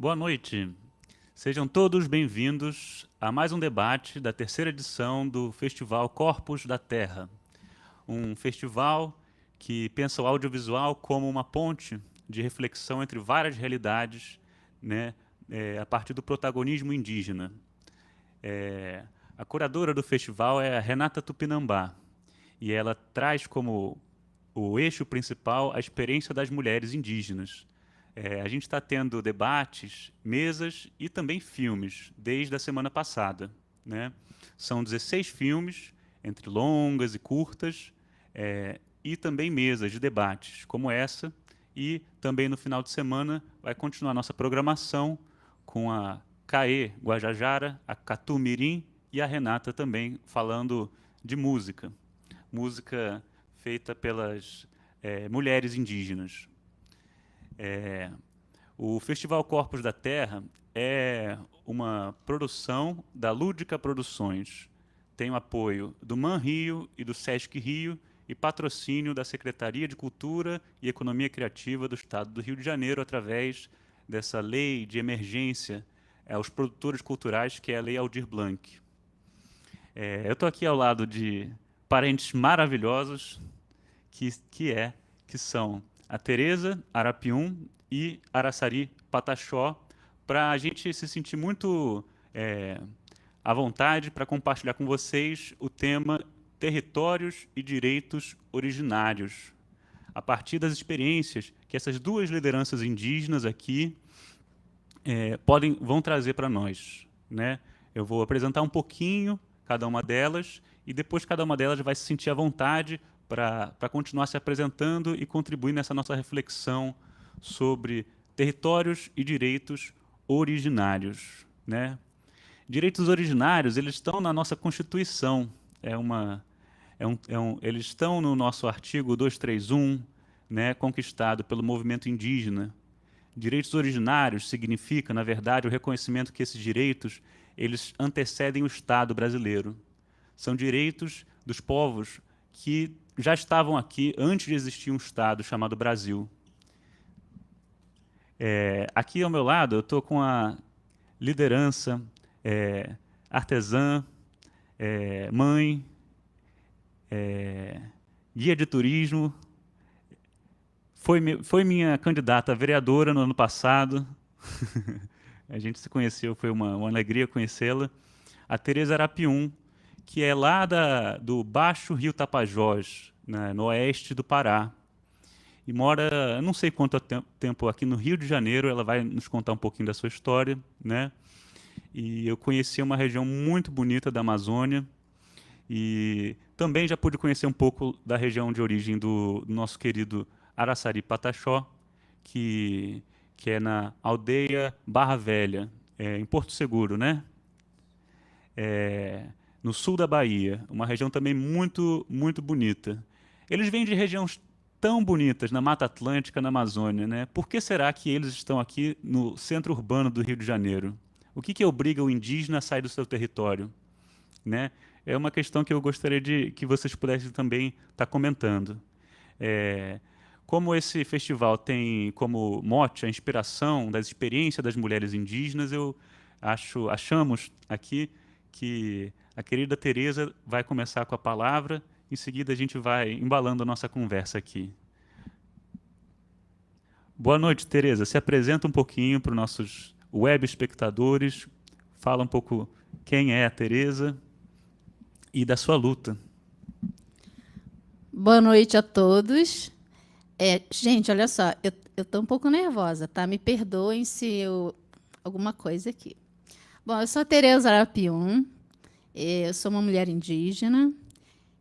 Boa noite. Sejam todos bem-vindos a mais um debate da terceira edição do Festival Corpos da Terra, um festival que pensa o audiovisual como uma ponte de reflexão entre várias realidades, né, a partir do protagonismo indígena. A curadora do festival é a Renata Tupinambá, e ela traz como o eixo principal a experiência das mulheres indígenas. A gente está tendo debates, mesas e também filmes, desde a semana passada, né? São 16 filmes, entre longas e curtas, e também mesas de debates como essa. E também no final de semana vai continuar a nossa programação com a Caê Guajajara, a Catu Mirim e a Renata também falando de música. Música feita pelas mulheres indígenas. O Festival Corpos da Terra é uma produção da Lúdica Produções. Tem o apoio do MAN Rio e do Sesc Rio e patrocínio da Secretaria de Cultura e Economia Criativa do Estado do Rio de Janeiro através dessa lei de emergência aos produtores culturais, que é a Lei Aldir Blanc. Eu estou aqui ao lado de parentes maravilhosos que são a Tereza Arapium e Araçari Pataxó, para a gente se sentir muito à vontade para compartilhar com vocês o tema Territórios e Direitos Originários, a partir das experiências que essas duas lideranças indígenas aqui vão trazer para nós, né? Eu vou apresentar um pouquinho cada uma delas e depois cada uma delas vai se sentir à vontade para continuar se apresentando e contribuir nessa nossa reflexão sobre territórios e direitos originários, né? Direitos originários, eles estão na nossa Constituição. Eles estão no nosso artigo 231, né, conquistado pelo movimento indígena. Direitos originários significa, na verdade, o reconhecimento que esses direitos eles antecedem o Estado brasileiro. São direitos dos povos que já estavam aqui antes de existir um Estado chamado Brasil. Aqui ao meu lado, eu estou com a liderança artesã, mãe, guia de turismo, foi minha candidata a vereadora no ano passado. A gente se conheceu, foi uma alegria conhecê-la. A Tereza Arapium, que é lá do Baixo Rio Tapajós, né, no oeste do Pará. E mora, não sei quanto tempo aqui no Rio de Janeiro, ela vai nos contar um pouquinho da sua história, né? E eu conheci uma região muito bonita da Amazônia e também já pude conhecer um pouco da região de origem do nosso querido Araçari Pataxó, que é na aldeia Barra Velha, em Porto Seguro, né? No sul da Bahia, uma região também muito, muito bonita. Eles vêm de regiões tão bonitas na Mata Atlântica, na Amazônia, né? Por que será que eles estão aqui no centro urbano do Rio de Janeiro? O que obriga o indígena a sair do seu território, né? É uma questão que eu gostaria de que vocês pudessem também estar comentando. Como esse festival tem como mote a inspiração das experiências das mulheres indígenas, achamos aqui que a querida Tereza vai começar com a palavra. Em seguida, a gente vai embalando a nossa conversa aqui. Boa noite, Tereza. Se apresenta um pouquinho para os nossos web espectadores. Fala um pouco quem é a Tereza e da sua luta. Boa noite a todos. Gente, olha só, eu estou um pouco nervosa, tá? Me perdoem se alguma coisa aqui. Bom, eu sou a Tereza Arapium, eu sou uma mulher indígena.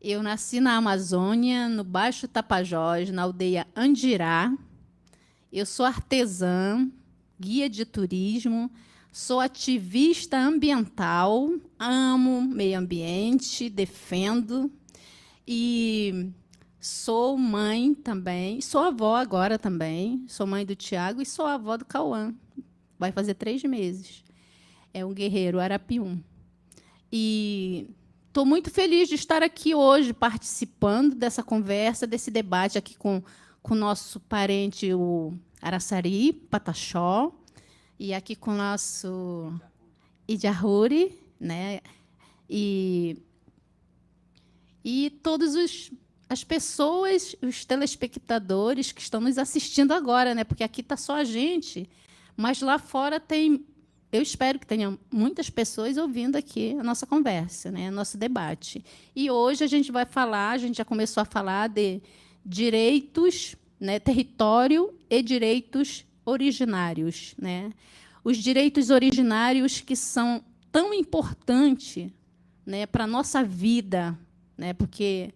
Eu nasci na Amazônia, no Baixo Tapajós, na aldeia Andirá. Eu sou artesã, guia de turismo, sou ativista ambiental, amo meio ambiente, defendo e sou mãe também, sou avó agora também, sou mãe do Tiago e sou avó do Cauã. Vai fazer 3 meses. É um guerreiro Arapium. E estou muito feliz de estar aqui hoje participando dessa conversa, desse debate aqui com o nosso parente, o Araçari Pataxó. E aqui com o nosso Ijahuri, né? E todos as pessoas, os telespectadores que estão nos assistindo agora, né? Porque aqui está só a gente, mas lá fora tem, eu espero que tenha muitas pessoas ouvindo aqui a nossa conversa, né? Nosso debate. E hoje a gente vai falar, a gente já começou a falar de direitos, né? Território e direitos originários, né? Os direitos originários que são tão importantes, né, para a nossa vida, né? Porque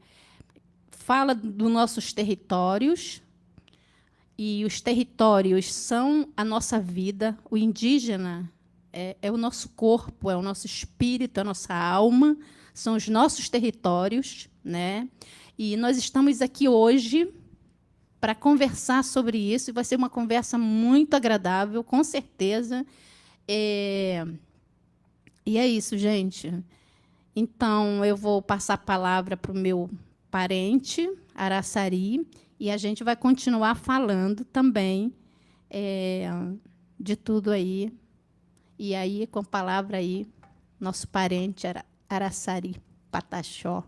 fala dos nossos territórios, e os territórios são a nossa vida. O indígena é o nosso corpo, é o nosso espírito, é a nossa alma, são os nossos territórios, né? E nós estamos aqui hoje para conversar sobre isso, e vai ser uma conversa muito agradável, com certeza. E é isso, gente. Então, eu vou passar a palavra para o meu parente, Araçari, e a gente vai continuar falando também de tudo aí. E aí, com a palavra aí, nosso parente, Araçari Pataxó.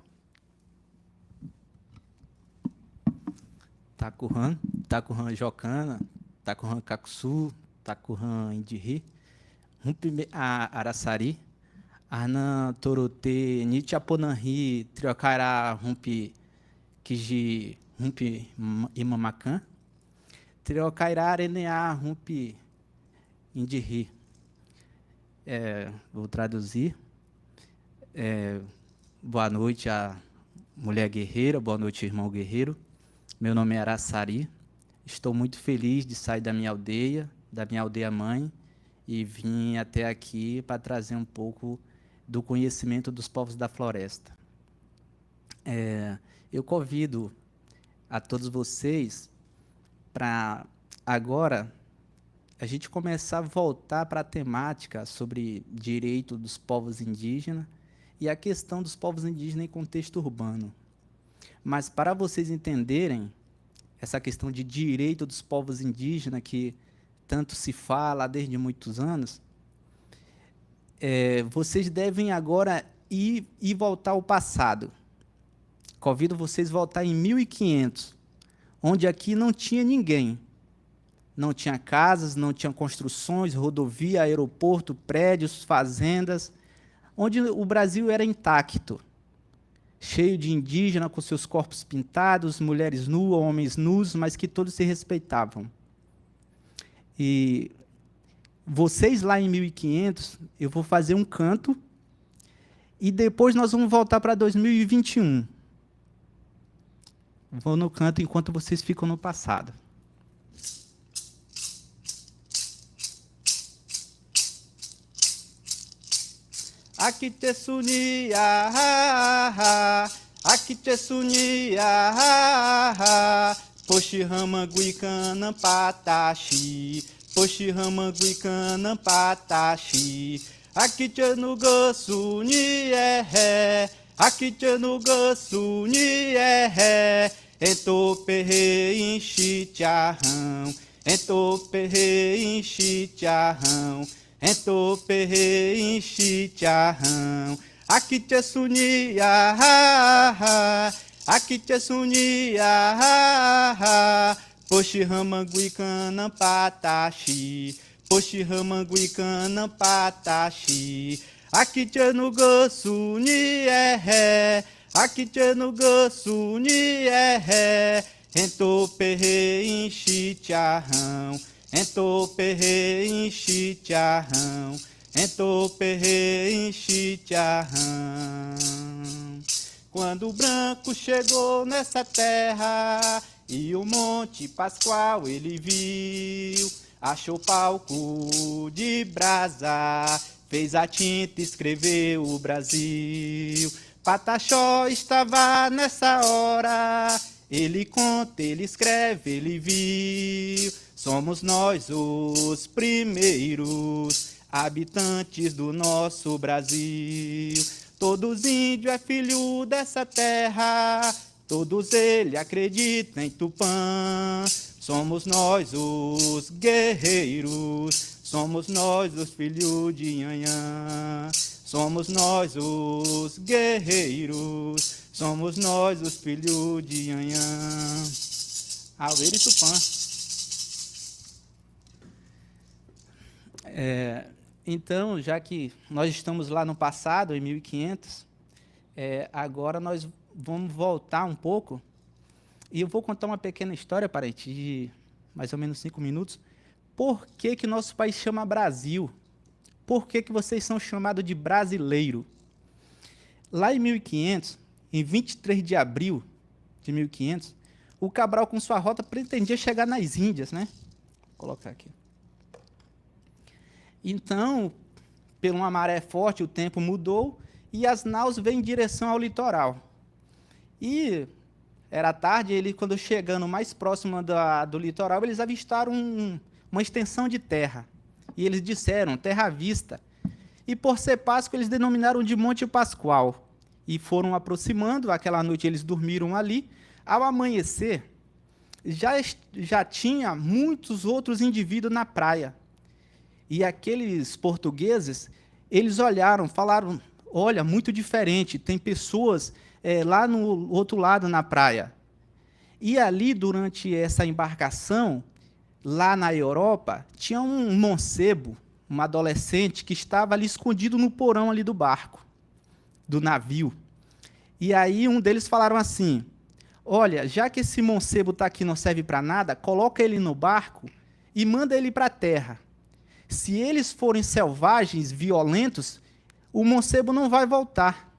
Tacuran Jocana, Tacuran Cacuçu, Tacuran Indiri, Araçari, Arnan Torote, Nitiaponanri, Triocará, Rumpi, Kiji, Rumpi Imamacan, Triocairá, Areneá, Rumpi Indiri. Vou traduzir. Boa noite a mulher guerreira, boa noite, irmão guerreiro. Meu nome é Araçari. Estou muito feliz de sair da minha aldeia mãe, e vim até aqui para trazer um pouco do conhecimento dos povos da floresta. Eu convido a todos vocês para agora a gente começar a voltar para a temática sobre direito dos povos indígenas e a questão dos povos indígenas em contexto urbano. Mas para vocês entenderem essa questão de direito dos povos indígenas, que tanto se fala desde muitos anos, vocês devem agora ir voltar ao passado. Convido vocês a voltar em 1500, onde aqui não tinha ninguém. Não tinha casas, não tinha construções, rodovia, aeroporto, prédios, fazendas, onde o Brasil era intacto, cheio de indígenas com seus corpos pintados, mulheres nuas, homens nus, mas que todos se respeitavam. E vocês lá em 1500, eu vou fazer um canto, e depois nós vamos voltar para 2021. Vou no canto enquanto vocês ficam no passado. Aqui te sunia, aqui te sunia, poxi rama guicana pataxi, poxi rama guicana pataxi, aqui te no gassuni aqui te no gassuni ento perre enchi tiarrão, ento perre enchi tiarrão. Ento perre enchi tiarrão, aqui te sunia, aqui te sunia, poxi rama guicana pataxi, poxi rama guicana pataxi, aqui te no gassuni aqui te no gassuni ento perre enchi tiarrão. Ento perre enchi tiarrão, ento perre enchi tiarrão. Quando o branco chegou nessa terra e o Monte Pascoal ele viu, achou palco de brasa, fez a tinta e escreveu o Brasil. Pataxó estava nessa hora, ele conta, ele escreve, ele viu. Somos nós os primeiros habitantes do nosso Brasil. Todos índios é filho dessa terra, todos eles acreditam em Tupã. Somos nós os guerreiros, Somos nós os filhos de Nhanhã, somos nós os guerreiros, somos nós os filhos de Nhanhã. Alveiro e Tupã. Então, já que nós estamos lá no passado, em 1500, agora nós vamos voltar um pouco e eu vou contar uma pequena história, parente, de mais ou menos 5 minutos. Por que que nosso país chama Brasil? Por que que vocês são chamados de brasileiro? Lá em 1500, em 23 de abril de 1500, o Cabral, com sua rota, pretendia chegar nas Índias, né? Vou colocar aqui. Então, por uma maré forte, o tempo mudou e as naus vêm em direção ao litoral. E era tarde, quando chegando mais próximo do litoral, eles avistaram uma extensão de terra. E eles disseram, terra à vista. E por ser Páscoa, eles denominaram de Monte Pascoal. E foram aproximando, aquela noite eles dormiram ali. Ao amanhecer, já tinha muitos outros indivíduos na praia. E aqueles portugueses, eles olharam, falaram, olha, muito diferente, tem pessoas lá no outro lado na praia. E ali, durante essa embarcação, lá na Europa, tinha um mancebo, um adolescente, que estava ali escondido no porão ali do barco, do navio. E aí um deles falaram assim, olha, já que esse mancebo está aqui, não serve para nada, coloca ele no barco e manda ele para a terra. Se eles forem selvagens, violentos, o mancebo não vai voltar.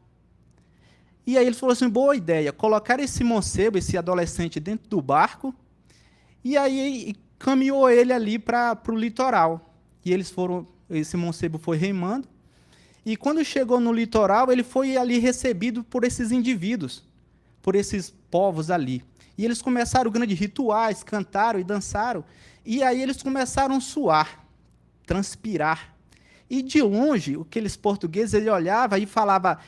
E aí eles falaram assim, boa ideia, colocar esse mancebo, esse adolescente, dentro do barco, e aí caminhou ele ali para o litoral. E esse mancebo foi remando, e quando chegou no litoral, ele foi ali recebido por esses indivíduos, por esses povos ali. E eles começaram grandes rituais, cantaram e dançaram, e aí eles começaram a suar, transpirar. E de longe, aqueles portugueses, ele olhava e falava,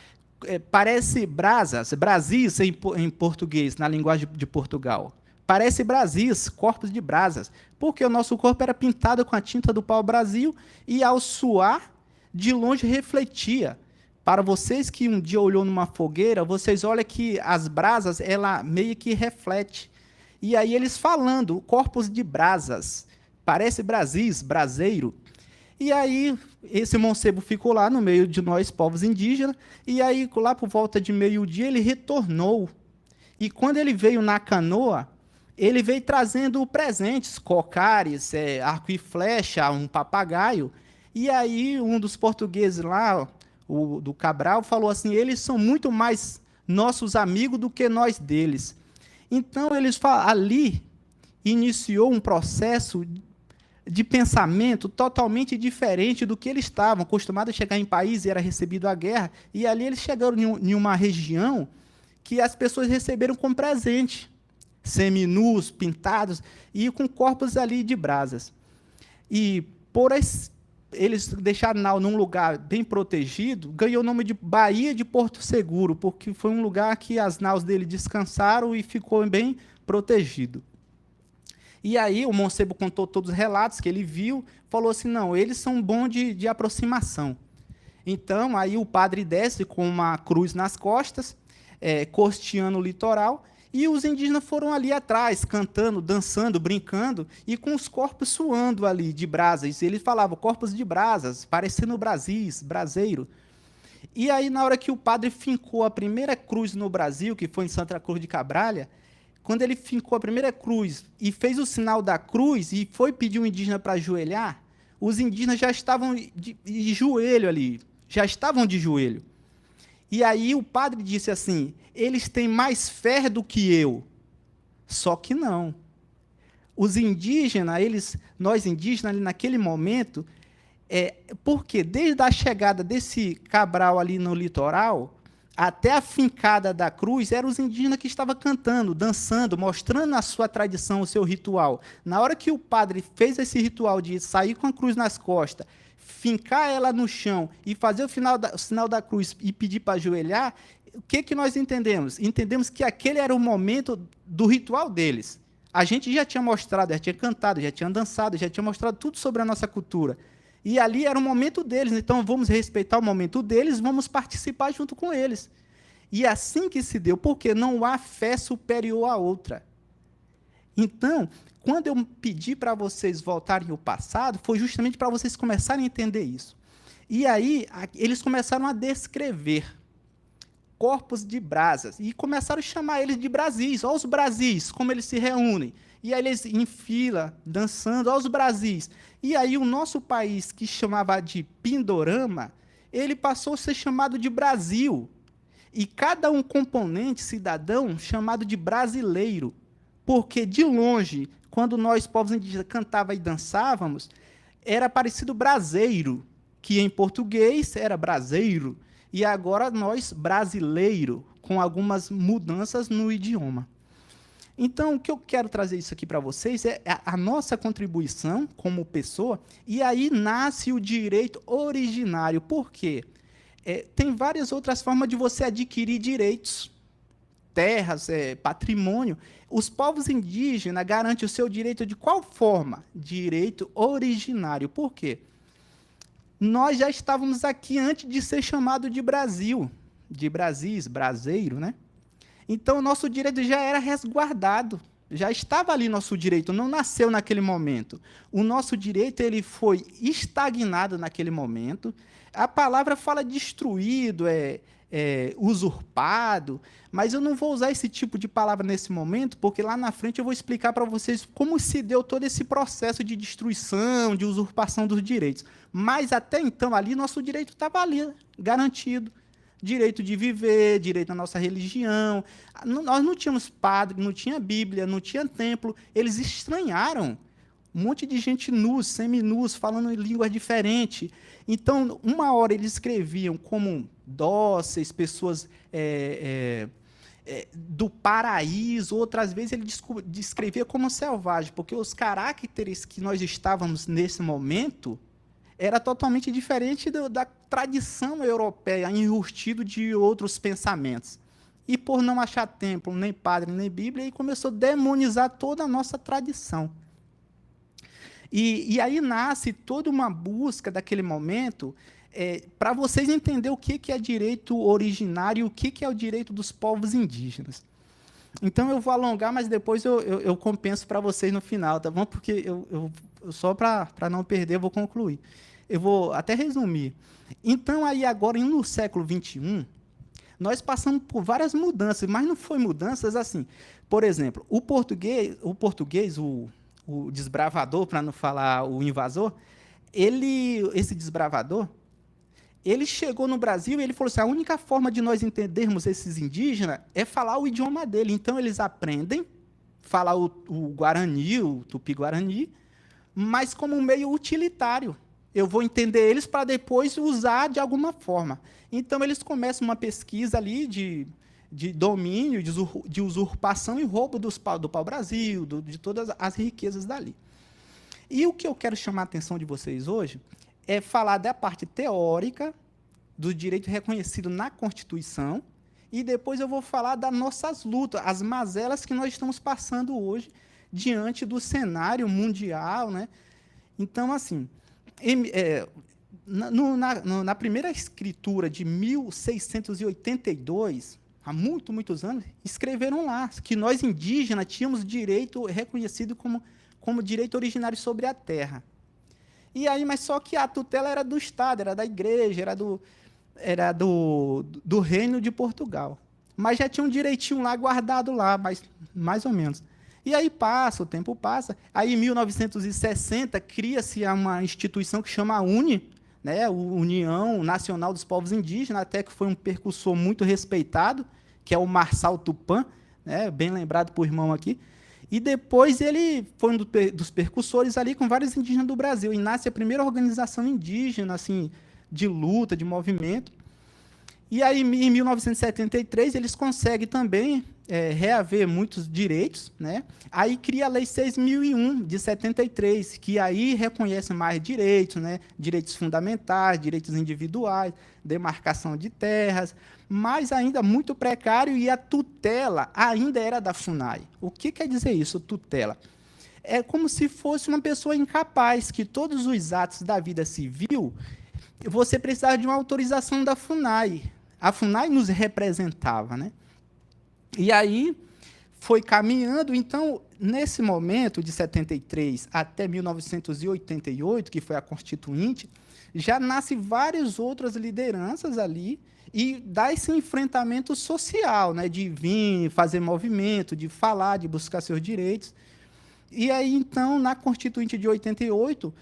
parece brasas, brasis em português, na linguagem de Portugal. Parece brasis, corpos de brasas, porque o nosso corpo era pintado com a tinta do pau-brasil e ao suar, de longe refletia. Para vocês que um dia olhou numa fogueira, vocês olham que as brasas, ela meio que reflete. E aí eles falando, corpos de brasas, parece brasis, braseiro. E aí, esse mancebo ficou lá no meio de nós, povos indígenas, e aí, lá por volta de meio-dia, ele retornou. E quando ele veio na canoa, ele veio trazendo presentes, cocares, arco e flecha, um papagaio. E aí, um dos portugueses lá, do Cabral, falou assim, eles são muito mais nossos amigos do que nós deles. Então, ali iniciou um processo de pensamento totalmente diferente do que eles estavam acostumados a chegar em país e era recebido a guerra, e ali eles chegaram em uma região que as pessoas receberam com presente, seminus, pintados, e com corpos ali de brasas. E eles deixaram num lugar bem protegido, ganhou o nome de Baía de Porto Seguro, porque foi um lugar que as naus dele descansaram e ficou bem protegido. E aí o mancebo contou todos os relatos que ele viu, falou assim, não, eles são bons de aproximação. Então, aí o padre desce com uma cruz nas costas, costeando o litoral, e os indígenas foram ali atrás, cantando, dançando, brincando, e com os corpos suando ali de brasas. E ele falava, corpos de brasas, parecendo brasis, braseiro. E aí, na hora que o padre fincou a primeira cruz no Brasil, que foi em Santa Cruz de Cabralha, quando ele fincou a primeira cruz e fez o sinal da cruz e foi pedir o indígena para ajoelhar, os indígenas já estavam de joelho ali, já estavam de joelho. E aí o padre disse assim, eles têm mais fé do que eu. Só que não. Os indígenas, nós indígenas, ali naquele momento, porque desde a chegada desse Cabral ali no litoral, até a fincada da cruz, eram os indígenas que estavam cantando, dançando, mostrando a sua tradição, o seu ritual. Na hora que o padre fez esse ritual de sair com a cruz nas costas, fincar ela no chão e fazer o sinal da cruz e pedir para ajoelhar, o que nós entendemos? Entendemos que aquele era o momento do ritual deles. A gente já tinha mostrado, já tinha cantado, já tinha dançado, já tinha mostrado tudo sobre a nossa cultura. E ali era o momento deles, então vamos respeitar o momento deles, vamos participar junto com eles. E assim que se deu, porque não há fé superior à outra. Então, quando eu pedi para vocês voltarem ao passado, foi justamente para vocês começarem a entender isso. E aí, eles começaram a descrever corpos de brasas, e começaram a chamar eles de Brasis. Olha os Brasis, como eles se reúnem. E aí eles em fila, dançando, olha os Brasis. E aí o nosso país, que chamava de Pindorama, ele passou a ser chamado de Brasil. E cada um componente cidadão chamado de brasileiro. Porque, de longe, quando nós, povos indígenas, cantávamos e dançávamos, era parecido braseiro, que em português era braseiro, e agora nós, brasileiro, com algumas mudanças no idioma. Então, o que eu quero trazer isso aqui para vocês é a nossa contribuição como pessoa, e aí nasce o direito originário. Por quê? Tem várias outras formas de você adquirir direitos, terras, patrimônio. Os povos indígenas garantem o seu direito de qual forma? Direito originário. Por quê? Nós já estávamos aqui antes de ser chamado de Brasil, de Brasis, braseiro, né? Então, o nosso direito já era resguardado, já estava ali nosso direito, não nasceu naquele momento. O nosso direito ele foi estagnado naquele momento. A palavra fala destruído, usurpado, mas eu não vou usar esse tipo de palavra nesse momento, porque lá na frente eu vou explicar para vocês como se deu todo esse processo de destruição, de usurpação dos direitos. Mas até então ali nosso direito estava ali, garantido. Direito de viver, direito à nossa religião. Nós não tínhamos padre, não tinha Bíblia, não tinha templo. Eles estranharam. Um monte de gente nus, seminus, falando em línguas diferentes. Então, uma hora eles escreviam como dóceis, pessoas do paraíso, outras vezes ele descrevia como selvagem, porque os caracteres que nós estávamos nesse momento era totalmente diferente da tradição europeia, enrustido de outros pensamentos. E por não achar templo, nem padre, nem Bíblia, ele começou a demonizar toda a nossa tradição. E aí nasce toda uma busca daquele momento para vocês entenderem o que é direito originário e o que é o direito dos povos indígenas. Então, eu vou alongar, mas depois eu compenso para vocês no final, tá bom? Porque só para não perder, eu vou concluir. Eu vou até resumir. Então, aí agora, no século XXI, nós passamos por várias mudanças, mas não foi mudanças assim. Por exemplo, o português, o desbravador, para não falar o invasor, esse desbravador, ele chegou no Brasil e ele falou assim, a única forma de nós entendermos esses indígenas é falar o idioma dele. Então, eles aprendem a falar o Guarani, o Tupi-Guarani, mas como um meio utilitário. Eu vou entender eles para depois usar de alguma forma. Então, eles começam uma pesquisa ali de domínio, de usurpação e roubo do pau-brasil, de todas as riquezas dali. E o que eu quero chamar a atenção de vocês hoje é falar da parte teórica do direito reconhecido na Constituição e depois eu vou falar das nossas lutas, as mazelas que nós estamos passando hoje diante do cenário mundial, né? Então, assim, na primeira escritura de 1682, há muitos anos, escreveram lá que nós indígenas tínhamos direito reconhecido como direito originário sobre a terra. E aí, mas só que a tutela era do Estado, era da igreja, era do Reino de Portugal. Mas já tinha um direitinho lá guardado lá, mais ou menos. E aí o tempo passa. Aí, em 1960, cria-se uma instituição que chama a UNE, né, União Nacional dos Povos Indígenas, até que foi um percussor muito respeitado, que é o Marçal Tupã, né, bem lembrado por irmão aqui. E depois ele foi um dos percussores ali com vários indígenas do Brasil. E nasce a primeira organização indígena, assim, de luta, de movimento. E aí, em 1973, eles conseguem também reaver muitos direitos, né? Aí cria a Lei 6.001, de 73, que aí reconhece mais direitos, né? Direitos fundamentais, direitos individuais, demarcação de terras, mas ainda muito precário, e a tutela ainda era da FUNAI. O que quer dizer isso, tutela? É como se fosse uma pessoa incapaz, que todos os atos da vida civil, você precisava de uma autorização da FUNAI. A FUNAI nos representava, né? E aí foi caminhando. Então, nesse momento, de 73 até 1988, que foi a Constituinte, já nasce várias outras lideranças ali, e dá esse enfrentamento social, né, de vir, fazer movimento, de falar, de buscar seus direitos. E aí, então, na Constituinte de 88,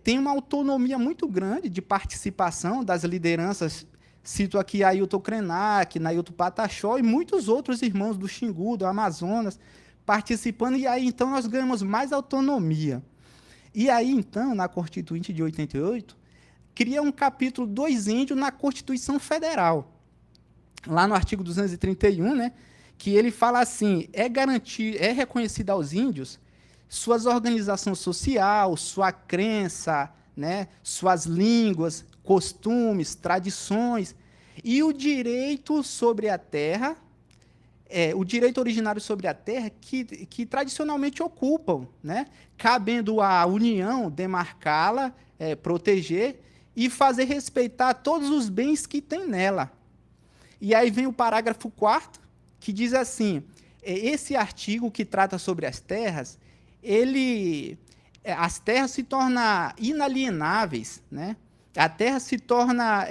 tem uma autonomia muito grande de participação das lideranças. Cito aqui Ailton Krenak, Nailton Pataxó e muitos outros irmãos do Xingu, do Amazonas, participando, e aí, então, nós ganhamos mais autonomia. E aí, então, na Constituinte de 88, cria um capítulo dos índios na Constituição Federal. Lá no artigo 231, né, que ele fala assim: é reconhecida aos índios suas organizações social, sua crença, né, suas línguas, costumes, tradições, e o direito sobre a terra, o direito originário sobre a terra que tradicionalmente ocupam, né, cabendo à União demarcá-la, proteger e fazer respeitar todos os bens que tem nela. E aí vem o parágrafo 4º, que diz assim: esse artigo que trata sobre as terras, as terras se tornam inalienáveis, né? A terra se torna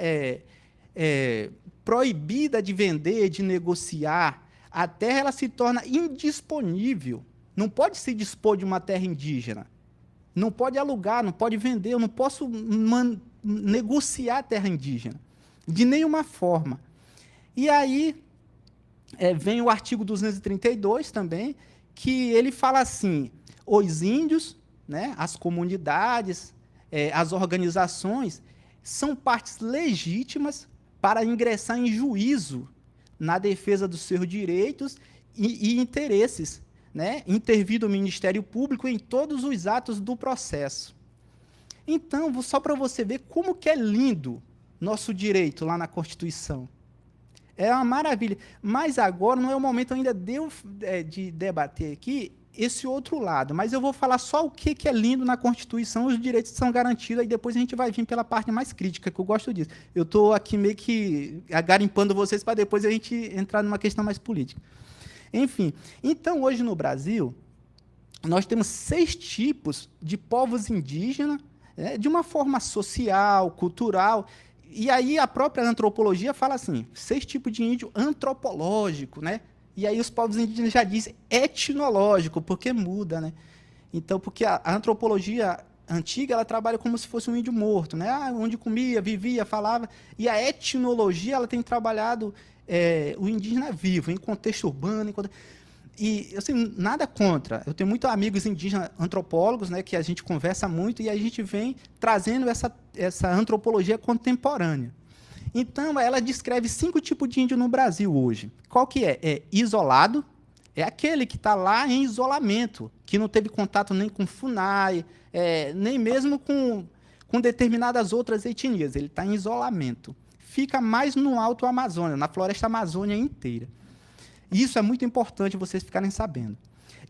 proibida de vender, de negociar. A terra ela se torna indisponível. Não pode se dispor de uma terra indígena. Não pode alugar, não pode vender. Eu não posso negociar a terra indígena, de nenhuma forma. E aí vem o artigo 232 também, que ele fala assim: os índios, né, as comunidades, as organizações, são partes legítimas para ingressar em juízo na defesa dos seus direitos e interesses, né, intervir do Ministério Público em todos os atos do processo. Então, só para você ver como que é lindo nosso direito lá na Constituição. É uma maravilha. Mas agora não é o momento ainda de debater aqui esse outro lado, mas eu vou falar só o que é lindo na Constituição, os direitos são garantidos, e depois a gente vai vir pela parte mais crítica, que eu gosto disso. Eu estou aqui meio que agarimpando vocês para depois a gente entrar numa questão mais política. Enfim, então hoje no Brasil, nós temos 6 tipos de povos indígenas, de uma forma social, cultural, e aí a própria antropologia fala assim: 6 tipos de índio antropológico, né? E aí os povos indígenas já dizem etnológico, porque muda, né? Então, porque a antropologia antiga, ela trabalha como se fosse um índio morto, né? Onde comia, vivia, falava. E a etnologia, ela tem trabalhado o indígena vivo, em contexto urbano. E, assim, nada contra. Eu tenho muitos amigos indígenas antropólogos, né, que a gente conversa muito, e a gente vem trazendo essa antropologia contemporânea. Então, ela descreve 5 tipos de índio no Brasil hoje. Qual que é? É isolado, é aquele que está lá em isolamento, que não teve contato nem com FUNAI, nem mesmo com determinadas outras etnias. Ele está em isolamento. Fica mais no Alto Amazônia, na floresta amazônia inteira. Isso é muito importante vocês ficarem sabendo.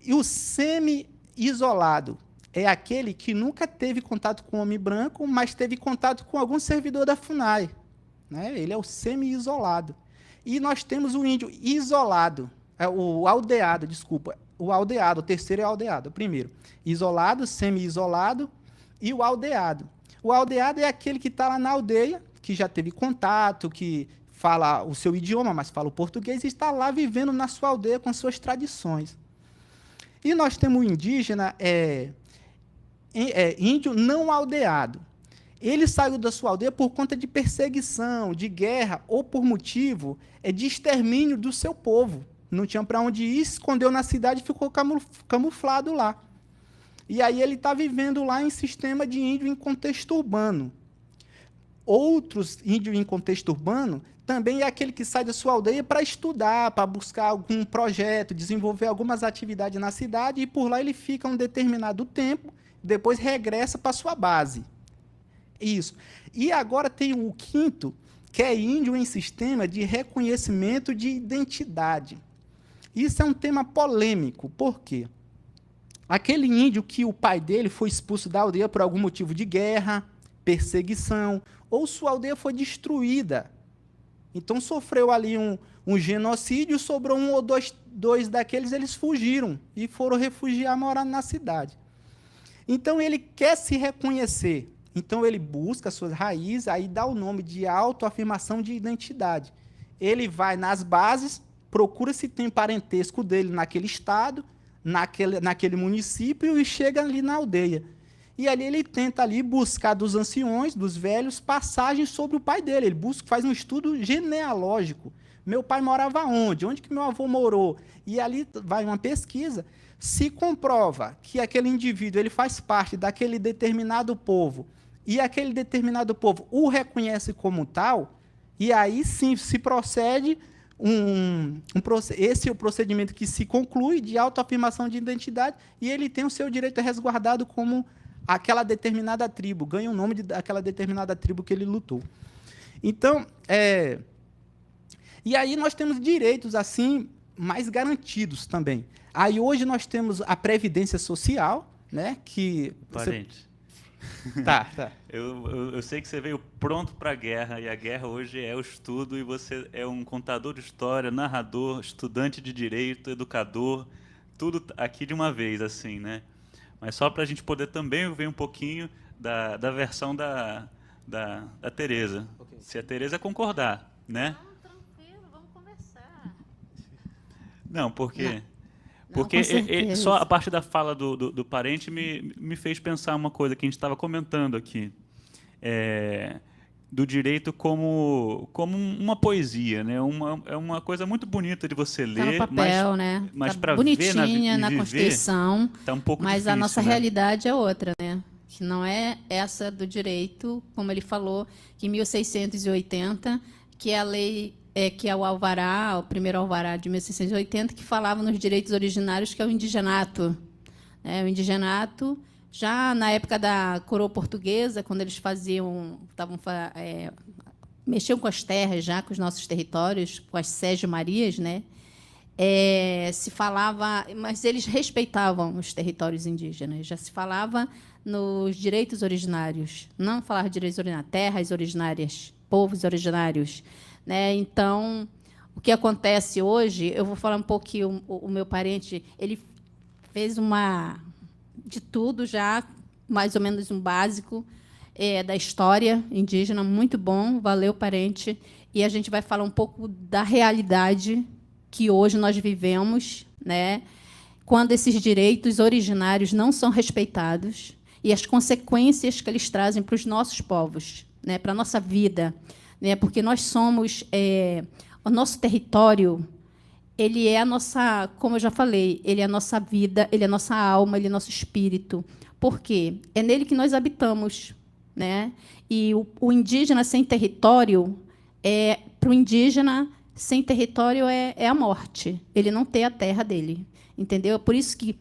E o semi-isolado é aquele que nunca teve contato com o homem branco, mas teve contato com algum servidor da FUNAI. Né? Ele é o semi-isolado. E nós temos o índio isolado, o aldeado, desculpa. O aldeado, o terceiro é o aldeado. O primeiro, isolado, semi-isolado e o aldeado. O aldeado é aquele que está lá na aldeia, que já teve contato, que fala o seu idioma, mas fala o português, e está lá vivendo na sua aldeia com suas tradições. E nós temos o indígena, índio não aldeado. Ele saiu da sua aldeia por conta de perseguição, de guerra, ou por motivo de extermínio do seu povo. Não tinha para onde ir, se escondeu na cidade e ficou camuflado lá. E aí ele está vivendo lá em sistema de índio em contexto urbano. Outros índios em contexto urbano também é aquele que sai da sua aldeia para estudar, para buscar algum projeto, desenvolver algumas atividades na cidade, e por lá ele fica um determinado tempo, depois regressa para sua base. Isso. E agora tem o quinto, que é índio em sistema de reconhecimento de identidade. Isso é um tema polêmico. Por quê? Aquele índio que o pai dele foi expulso da aldeia por algum motivo de guerra, perseguição, ou sua aldeia foi destruída. Então, sofreu ali um genocídio, sobrou um ou dois daqueles, eles fugiram e foram refugiar, morar na cidade. Então, ele quer se reconhecer. Então, ele busca suas raízes, aí dá o nome de autoafirmação de identidade. Ele vai nas bases, procura se tem parentesco dele naquele estado, naquele município, e chega ali na aldeia. E ali ele tenta ali buscar dos anciões, dos velhos, passagens sobre o pai dele. Ele faz um estudo genealógico. Meu pai morava onde? Onde que meu avô morou? E ali vai uma pesquisa. Se comprova que aquele indivíduo ele faz parte daquele determinado povo, e aquele determinado povo o reconhece como tal, e aí sim se procede esse é o procedimento que se conclui de autoafirmação de identidade, e ele tem o seu direito resguardado como aquela determinada tribo, ganha o nome daquela determinada tribo que ele lutou. Então, e aí nós temos direitos assim mais garantidos também. Aí hoje nós temos a previdência social, né, que Parente. Tá. Eu sei que você veio pronto para a guerra, e a guerra hoje é o estudo, e você é um contador de história, narrador, estudante de direito, educador, tudo aqui de uma vez, assim, né? Mas só para a gente poder também ver um pouquinho da versão da Tereza. Okay. Se a Tereza concordar, né? Não, tranquilo, vamos conversar. Não, porque... Não. Porque só a parte da fala do parente me fez pensar uma coisa que a gente estava comentando aqui. Do direito como uma poesia, né? É uma coisa muito bonita de você ler. Tá no papel, mas tá para bonitinha ver na Constituição, tá um pouco mas difícil, a nossa né? realidade é outra, né? Que não é essa do direito, como ele falou, que em 1680, que é a lei, que é o alvará, o primeiro alvará de 1680, que falava nos direitos originários, que é o indigenato. O indigenato, já na época da coroa portuguesa, quando eles mexiam com as terras, já com os nossos territórios, com as Sérgio-Marias, né? Se falava, mas eles respeitavam os territórios indígenas, já se falava nos direitos originários, não falar de direitos originários, terras originárias, povos originários, né? Então, o que acontece hoje, eu vou falar um pouquinho, o meu parente, ele fez de tudo já, mais ou menos um básico da história indígena, muito bom, valeu, parente, e a gente vai falar um pouco da realidade que hoje nós vivemos, né, quando esses direitos originários não são respeitados e as consequências que eles trazem para os nossos povos, né, para a nossa vida, né, porque nós somos... o nosso território, ele é a nossa... Como eu já falei, ele é a nossa vida, ele é a nossa alma, ele é nosso espírito. Por quê? É nele que nós habitamos, né? E o indígena sem território, para o indígena... Sem território é a morte. Ele não tem a terra dele, entendeu? É por isso que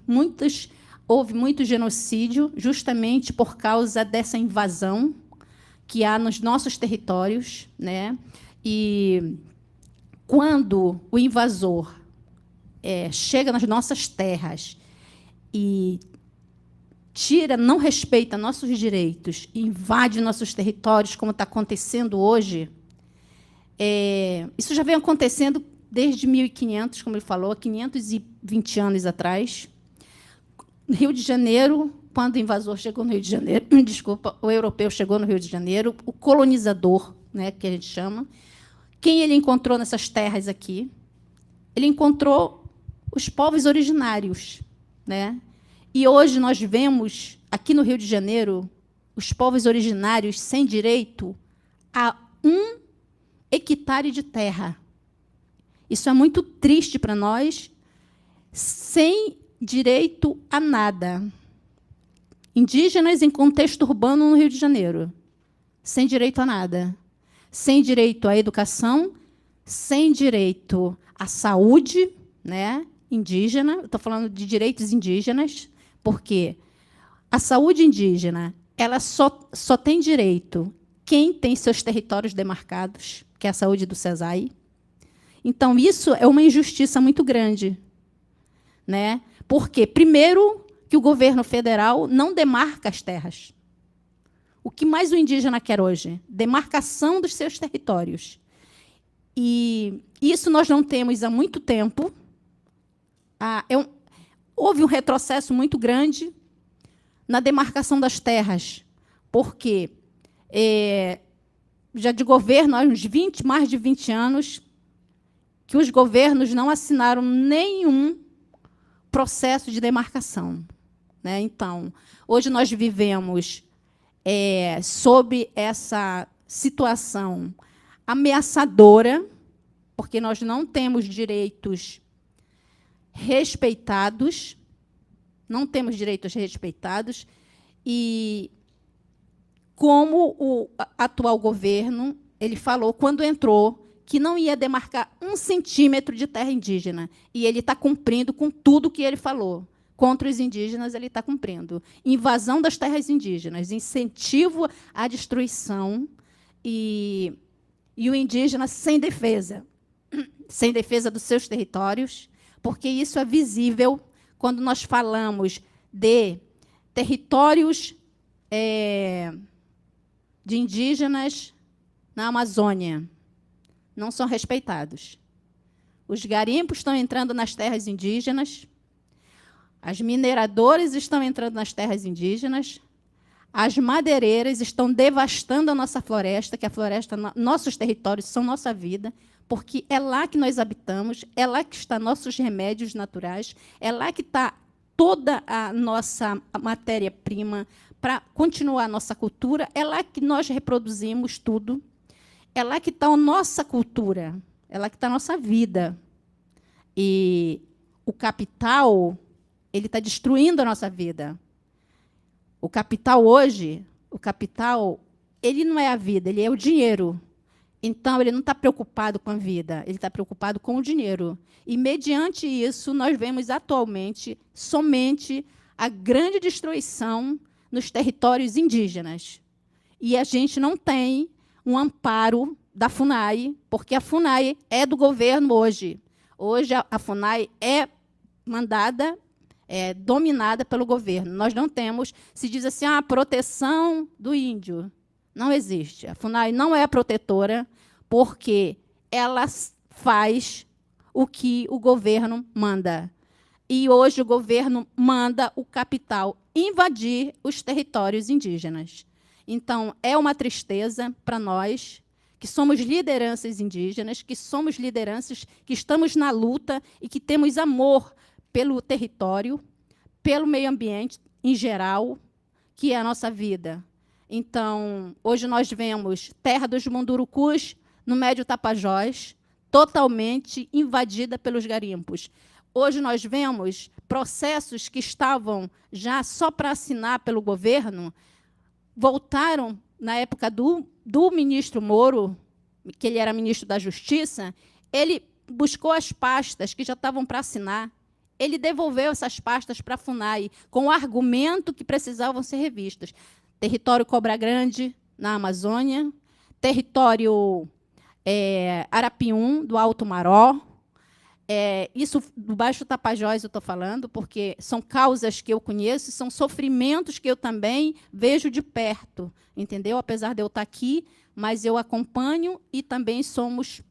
houve muito genocídio, justamente por causa dessa invasão que há nos nossos territórios, né? E quando o invasor chega nas nossas terras e não respeita nossos direitos, invade nossos territórios, como está acontecendo hoje. Isso já vem acontecendo desde 1500, como ele falou, 520 anos atrás. No Rio de Janeiro, quando o invasor chegou no Rio de Janeiro, o europeu chegou no Rio de Janeiro, o colonizador, né, que a gente chama, quem ele encontrou nessas terras aqui? Ele encontrou os povos originários, né? E hoje nós vemos, aqui no Rio de Janeiro, os povos originários sem direito a 1 hectare de terra. Isso é muito triste para nós, sem direito a nada. Indígenas em contexto urbano no Rio de Janeiro, sem direito a nada. sem direito à educação, sem direito à saúde, né, indígena. Estou falando de direitos indígenas, porque a saúde indígena ela só tem direito quem tem seus territórios demarcados, que é a saúde do SESAI. Então, isso é uma injustiça muito grande, né? Porque, primeiro, que o governo federal não demarca as terras. O que mais o indígena quer hoje? Demarcação dos seus territórios. E isso nós não temos há muito tempo. Houve um retrocesso muito grande na demarcação das terras, porque já de governo há mais de 20 anos que os governos não assinaram nenhum processo de demarcação, né? Então, hoje nós vivemos sob essa situação ameaçadora, porque nós não temos direitos respeitados, e como o atual governo ele falou, quando entrou, que não ia demarcar 1 centímetro de terra indígena. E ele está cumprindo com tudo que ele falou. Contra os indígenas, ele está cumprindo. Invasão das terras indígenas, incentivo à destruição e o indígena sem defesa dos seus territórios, porque isso é visível quando nós falamos de territórios de indígenas na Amazônia. Não são respeitados. Os garimpos estão entrando nas terras indígenas, as mineradoras estão entrando nas terras indígenas, as madeireiras estão devastando a nossa floresta, que a floresta, nossos territórios são nossa vida, porque é lá que nós habitamos, é lá que estão nossos remédios naturais, é lá que está toda a nossa matéria-prima para continuar a nossa cultura, é lá que nós reproduzimos tudo. É lá que está a nossa cultura, é lá que está a nossa vida. E o capital ele está destruindo a nossa vida. O capital hoje, ele não é a vida, ele é o dinheiro. Então, ele não está preocupado com a vida, ele está preocupado com o dinheiro. E, mediante isso, nós vemos atualmente somente a grande destruição nos territórios indígenas. E a gente não tem um amparo da FUNAI, porque a FUNAI é do governo hoje. Hoje, a FUNAI é mandada, dominada pelo governo. Nós não temos, se diz assim, a proteção do índio. Não existe. A FUNAI não é protetora, porque ela faz o que o governo manda. E hoje o governo manda o capital invadir os territórios indígenas. Então, é uma tristeza para nós, que somos lideranças indígenas, que somos lideranças que estamos na luta e que temos amor pelo território, pelo meio ambiente em geral, que é a nossa vida. Então, hoje nós vemos terra dos Mundurucus, no Médio Tapajós, totalmente invadida pelos garimpos. Hoje nós vemos processos que estavam já só para assinar pelo governo, voltaram na época do ministro Moro, que ele era ministro da Justiça, ele buscou as pastas que já estavam para assinar, ele devolveu essas pastas para a FUNAI, com o argumento que precisavam ser revistas. Território Cobra Grande, na Amazônia, território Arapiuns, do Alto Maró, isso do Baixo Tapajós eu estou falando, porque são causas que eu conheço, são sofrimentos que eu também vejo de perto, entendeu? Apesar de eu estar aqui, mas eu acompanho e também somos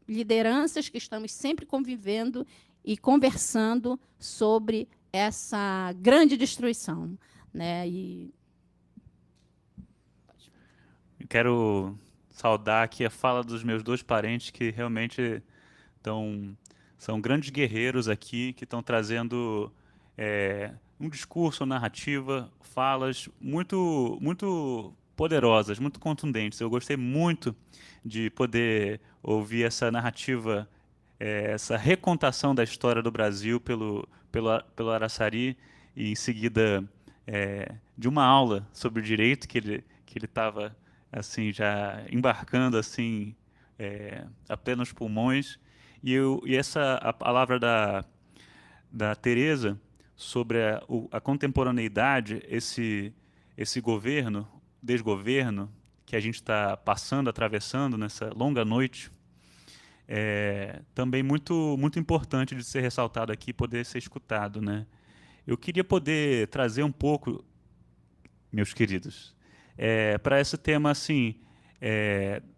lideranças que estamos sempre convivendo e conversando sobre essa grande destruição, né? Eu quero saudar aqui a fala dos meus 2 parentes que realmente são grandes guerreiros aqui, que estão trazendo um discurso, uma narrativa, falas muito, muito poderosas, muito contundentes. Eu gostei muito de poder ouvir essa narrativa, essa recontação da história do Brasil pelo Araçari, e em seguida de uma aula sobre o direito que ele estava assim, já embarcando assim a plenos pulmões. E a palavra da Teresa sobre a contemporaneidade, esse governo, desgoverno que a gente está passando, atravessando nessa longa noite, também muito importante de ser ressaltado aqui, poder ser escutado, né? Eu queria poder trazer um pouco, meus queridos, para esse tema assim,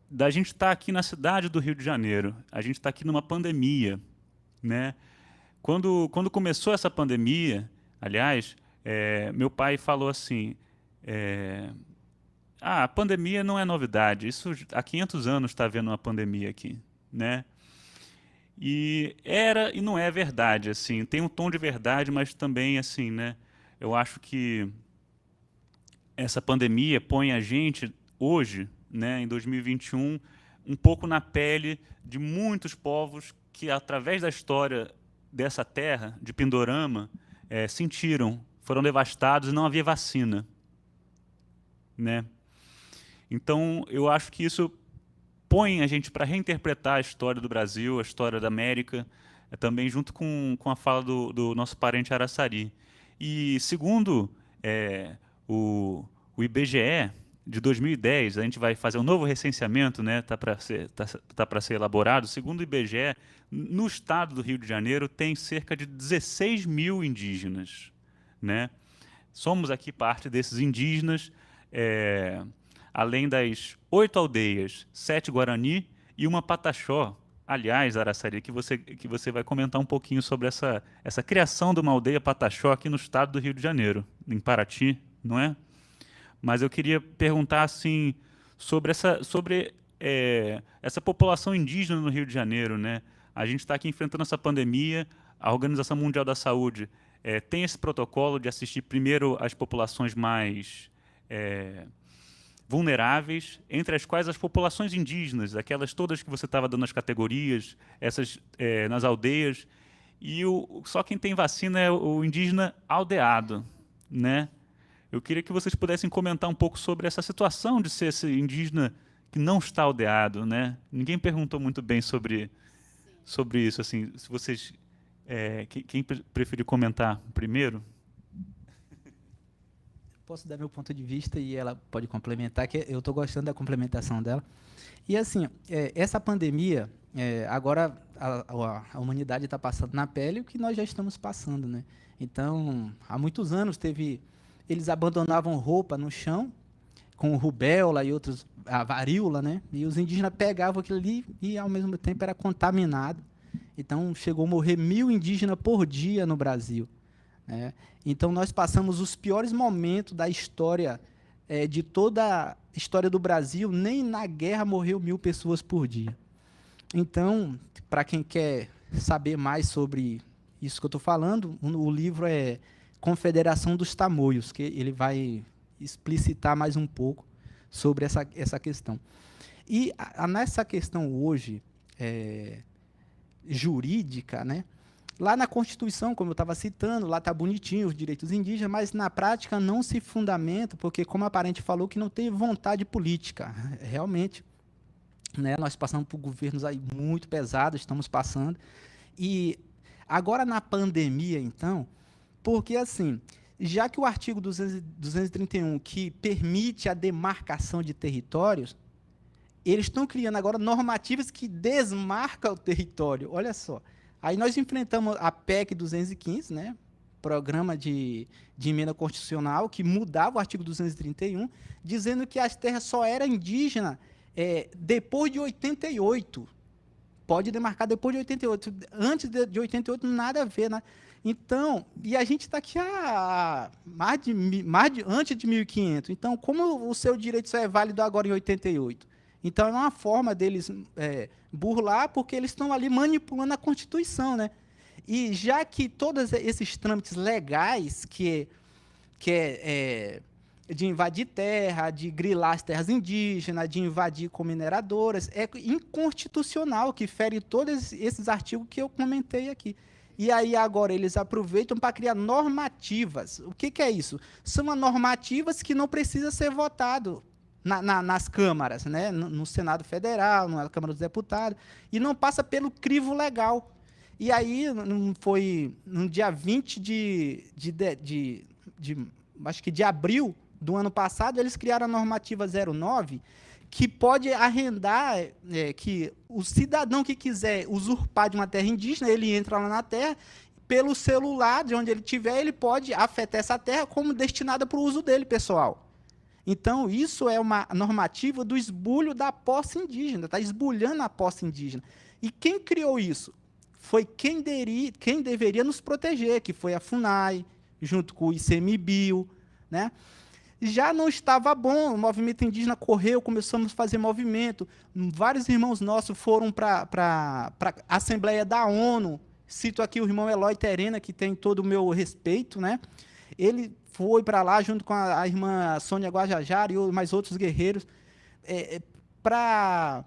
da gente estar aqui na cidade do Rio de Janeiro, a gente está aqui numa pandemia, né? Quando começou essa pandemia, aliás, meu pai falou assim, a pandemia não é novidade, isso há 500 anos está havendo uma pandemia aqui, né? E era e não é verdade, assim, tem um tom de verdade, mas também assim, né? Eu acho que essa pandemia põe a gente hoje, né, em 2021, um pouco na pele de muitos povos que, através da história dessa terra, de Pindorama, sentiram, foram devastados e não havia vacina, né? Então, eu acho que isso põe a gente para reinterpretar a história do Brasil, a história da América, também junto com a fala do nosso parente Araçari. E, segundo o IBGE, de 2010, a gente vai fazer um novo recenseamento, né? Tá para ser elaborado. Segundo o IBGE, no estado do Rio de Janeiro tem cerca de 16 mil indígenas, né? Somos aqui parte desses indígenas, além das 8 aldeias, 7 Guarani e uma Pataxó. Aliás, Araçari, que você vai comentar um pouquinho sobre essa criação de uma aldeia Pataxó aqui no estado do Rio de Janeiro, em Paraty, não é? Mas eu queria perguntar assim sobre essa população indígena no Rio de Janeiro, né? A gente está aqui enfrentando essa pandemia. A Organização Mundial da Saúde tem esse protocolo de assistir primeiro as populações mais vulneráveis, entre as quais as populações indígenas, aquelas todas que você estava dando as categorias, essas nas aldeias. E só quem tem vacina é o indígena aldeado, né? Eu queria que vocês pudessem comentar um pouco sobre essa situação de ser esse indígena que não está aldeado, né? Ninguém perguntou muito bem sobre isso. Assim, se vocês, quem preferir comentar primeiro? Posso dar meu ponto de vista e ela pode complementar, que eu estou gostando da complementação dela. E assim, essa pandemia, agora a humanidade está passando na pele o que nós já estamos passando, né? Então, há muitos anos eles abandonavam roupa no chão, com rubéola e outros, a varíola, né? E os indígenas pegavam aquilo ali e, ao mesmo tempo, era contaminado. Então, chegou a morrer 1.000 indígenas por dia no Brasil, né? Então, nós passamos os piores momentos da história, de toda a história do Brasil. Nem na guerra morreu 1.000 pessoas por dia. Então, para quem quer saber mais sobre isso que eu estou falando, o livro é Confederação dos Tamoios, que ele vai explicitar mais um pouco sobre essa questão. E nessa questão hoje jurídica, né? Lá na Constituição, como eu estava citando, lá está bonitinho os direitos indígenas, mas na prática não se fundamenta, porque, como a parente falou, que não tem vontade política. Realmente, né? Nós passamos por governos aí muito pesados, estamos passando. E agora na pandemia, então, porque assim, já que o artigo 231, que permite a demarcação de territórios, eles estão criando agora normativas que desmarcam o território. Olha só. Aí nós enfrentamos a PEC 215, né? Programa de emenda constitucional, que mudava o artigo 231, dizendo que as terras só eram indígenas depois de 88. Pode demarcar depois de 88. Antes de 88, nada a ver, né? Então, e a gente está aqui antes de 1500. Então, como o seu direito só é válido agora em 88? Então, é uma forma deles burlar, porque eles estão ali manipulando a Constituição, né? E já que todos esses trâmites legais, que é de invadir terra, de grilar as terras indígenas, de invadir com mineradoras, é inconstitucional, que fere todos esses artigos que eu comentei aqui. E aí agora eles aproveitam para criar normativas. O que é isso? São normativas que não precisam ser votado nas câmaras, né? No Senado Federal, na Câmara dos Deputados, e não passa pelo crivo legal. E aí, foi no dia 20 acho que de abril do ano passado, eles criaram a normativa 09, que pode arrendar, que o cidadão que quiser usurpar de uma terra indígena, ele entra lá na terra, pelo celular, de onde ele estiver, ele pode afetar essa terra como destinada para o uso dele, pessoal. Então, isso é uma normativa do esbulho da posse indígena, está esbulhando a posse indígena. E quem criou isso? Foi quem deveria nos proteger, que foi a FUNAI, junto com o ICMBio, né? Já não estava bom, o movimento indígena correu, começamos a fazer movimento, vários irmãos nossos foram para a Assembleia da ONU, cito aqui o irmão Eloy Terena, que tem todo o meu respeito, né? Ele foi para lá, junto com a irmã Sônia Guajajara e mais outros guerreiros, para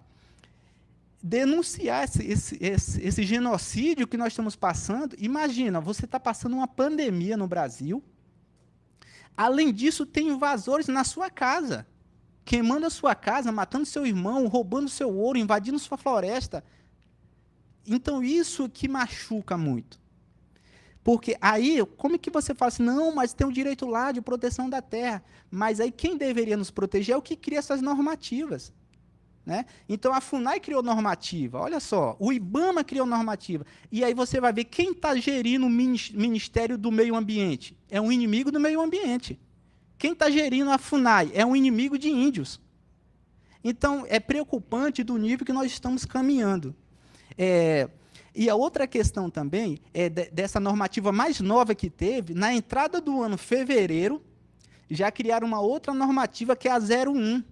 denunciar esse genocídio que nós estamos passando. Imagina, você está passando uma pandemia no Brasil. Além disso, tem invasores na sua casa, queimando a sua casa, matando seu irmão, roubando seu ouro, invadindo sua floresta. Então, isso que machuca muito. Porque aí, como é que você fala assim, não, mas tem um direito lá de proteção da terra. Mas aí quem deveria nos proteger é o que cria essas normativas. Né? Então, a FUNAI criou normativa, olha só, o IBAMA criou normativa. E aí você vai ver quem está gerindo o Ministério do Meio Ambiente. É um inimigo do meio ambiente. Quem está gerindo a FUNAI é um inimigo de índios. Então, é preocupante do nível que nós estamos caminhando. E a outra questão também é dessa normativa mais nova que teve, na entrada do ano fevereiro, já criaram uma outra normativa que é a 01.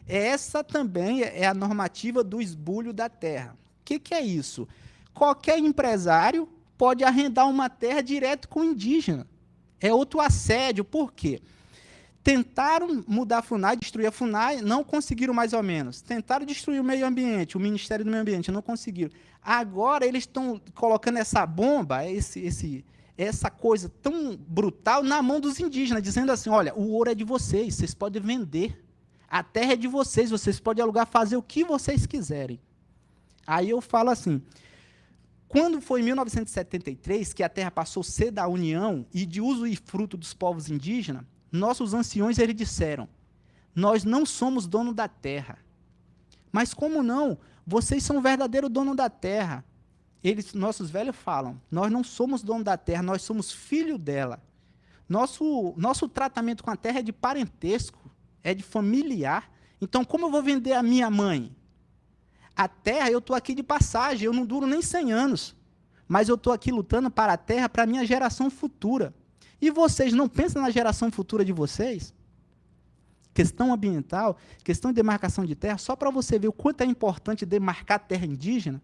Essa também é a normativa do esbulho da terra. O que é isso? Qualquer empresário pode arrendar uma terra direto com o indígena. É outro assédio. Por quê? Tentaram mudar a FUNAI, destruir a FUNAI, não conseguiram mais ou menos. Tentaram destruir o meio ambiente, o Ministério do Meio Ambiente, não conseguiram. Agora eles estão colocando essa bomba, essa coisa tão brutal na mão dos indígenas, dizendo assim, olha, o ouro é de vocês, vocês podem vender. A terra é de vocês, vocês podem alugar, fazer o que vocês quiserem. Aí eu falo assim, quando foi em 1973, que a terra passou a ser da União e de uso e fruto dos povos indígenas, nossos anciões eles disseram, nós não somos dono da terra. Mas como não? Vocês são o verdadeiro dono da terra. Nossos velhos falam, nós não somos dono da terra, nós somos filho dela. Nosso tratamento com a terra é de parentesco. É de familiar. Então, como eu vou vender a minha mãe? A terra, eu estou aqui de passagem, eu não duro nem 100 anos. Mas eu estou aqui lutando para a terra, para a minha geração futura. E vocês não pensam na geração futura de vocês? Questão ambiental, questão de demarcação de terra, só para você ver o quanto é importante demarcar terra indígena.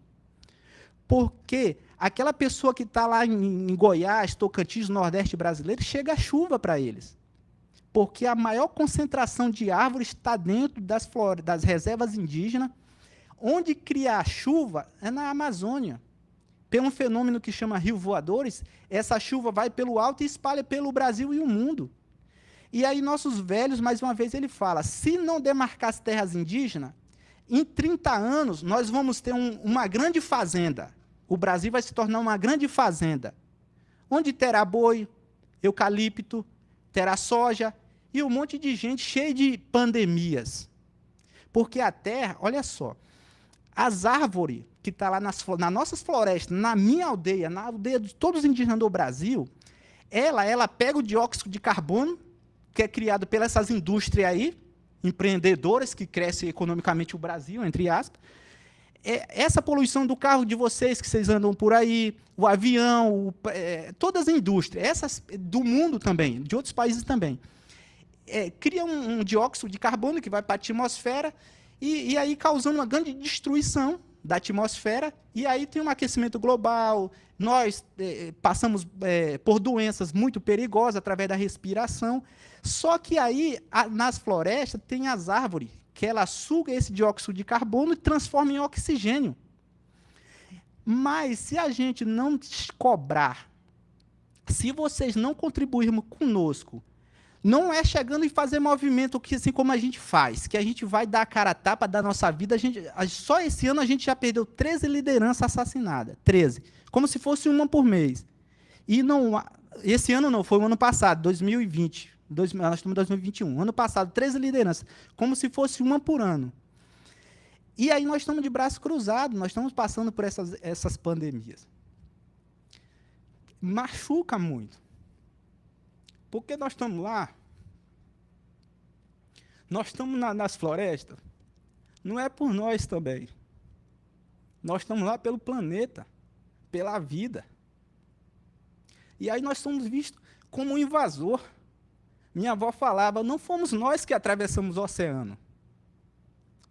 Porque aquela pessoa que está lá em Goiás, Tocantins, Nordeste brasileiro, chega a chuva para eles. Porque a maior concentração de árvores está dentro das reservas indígenas, onde cria a chuva é na Amazônia. Tem um fenômeno que chama rio voadores, essa chuva vai pelo alto e espalha pelo Brasil e o mundo. E aí nossos velhos, mais uma vez, ele fala, se não demarcar as terras indígenas, em 30 anos nós vamos ter uma grande fazenda. O Brasil vai se tornar uma grande fazenda, onde terá boi, eucalipto, terá soja e um monte de gente cheia de pandemias. Porque a terra, olha só, as árvores que estão lá nas nossas florestas, na minha aldeia, na aldeia de todos os indígenas do Brasil, ela pega o dióxido de carbono, que é criado pelas essas indústrias aí, empreendedoras que crescem economicamente o Brasil, entre aspas. Essa poluição do carro de vocês, que vocês andam por aí, o avião, todas as indústrias, essas do mundo também, de outros países também, cria um dióxido de carbono que vai para a atmosfera e aí causando uma grande destruição da atmosfera, e aí tem um aquecimento global, nós passamos por doenças muito perigosas através da respiração, só que aí, nas florestas, tem as árvores, que ela suga esse dióxido de carbono e transforma em oxigênio. Mas, se a gente não cobrar, se vocês não contribuirem conosco Não é chegando e fazer movimento que assim como a gente faz, que a gente vai dar a cara a tapa da nossa vida. Só esse ano a gente já perdeu 13 lideranças assassinadas. 13. Como se fosse uma por mês. E não, esse ano não, foi o ano passado, 2020. Nós estamos em 2021. Ano passado, 13 lideranças. Como se fosse uma por ano. E aí nós estamos de braço cruzado, nós estamos passando por essas pandemias. Machuca muito. Porque nós estamos lá, nós estamos nas florestas, não é por nós também. Nós estamos lá pelo planeta, pela vida. E aí nós somos vistos como um invasor. Minha avó falava, não fomos nós que atravessamos o oceano.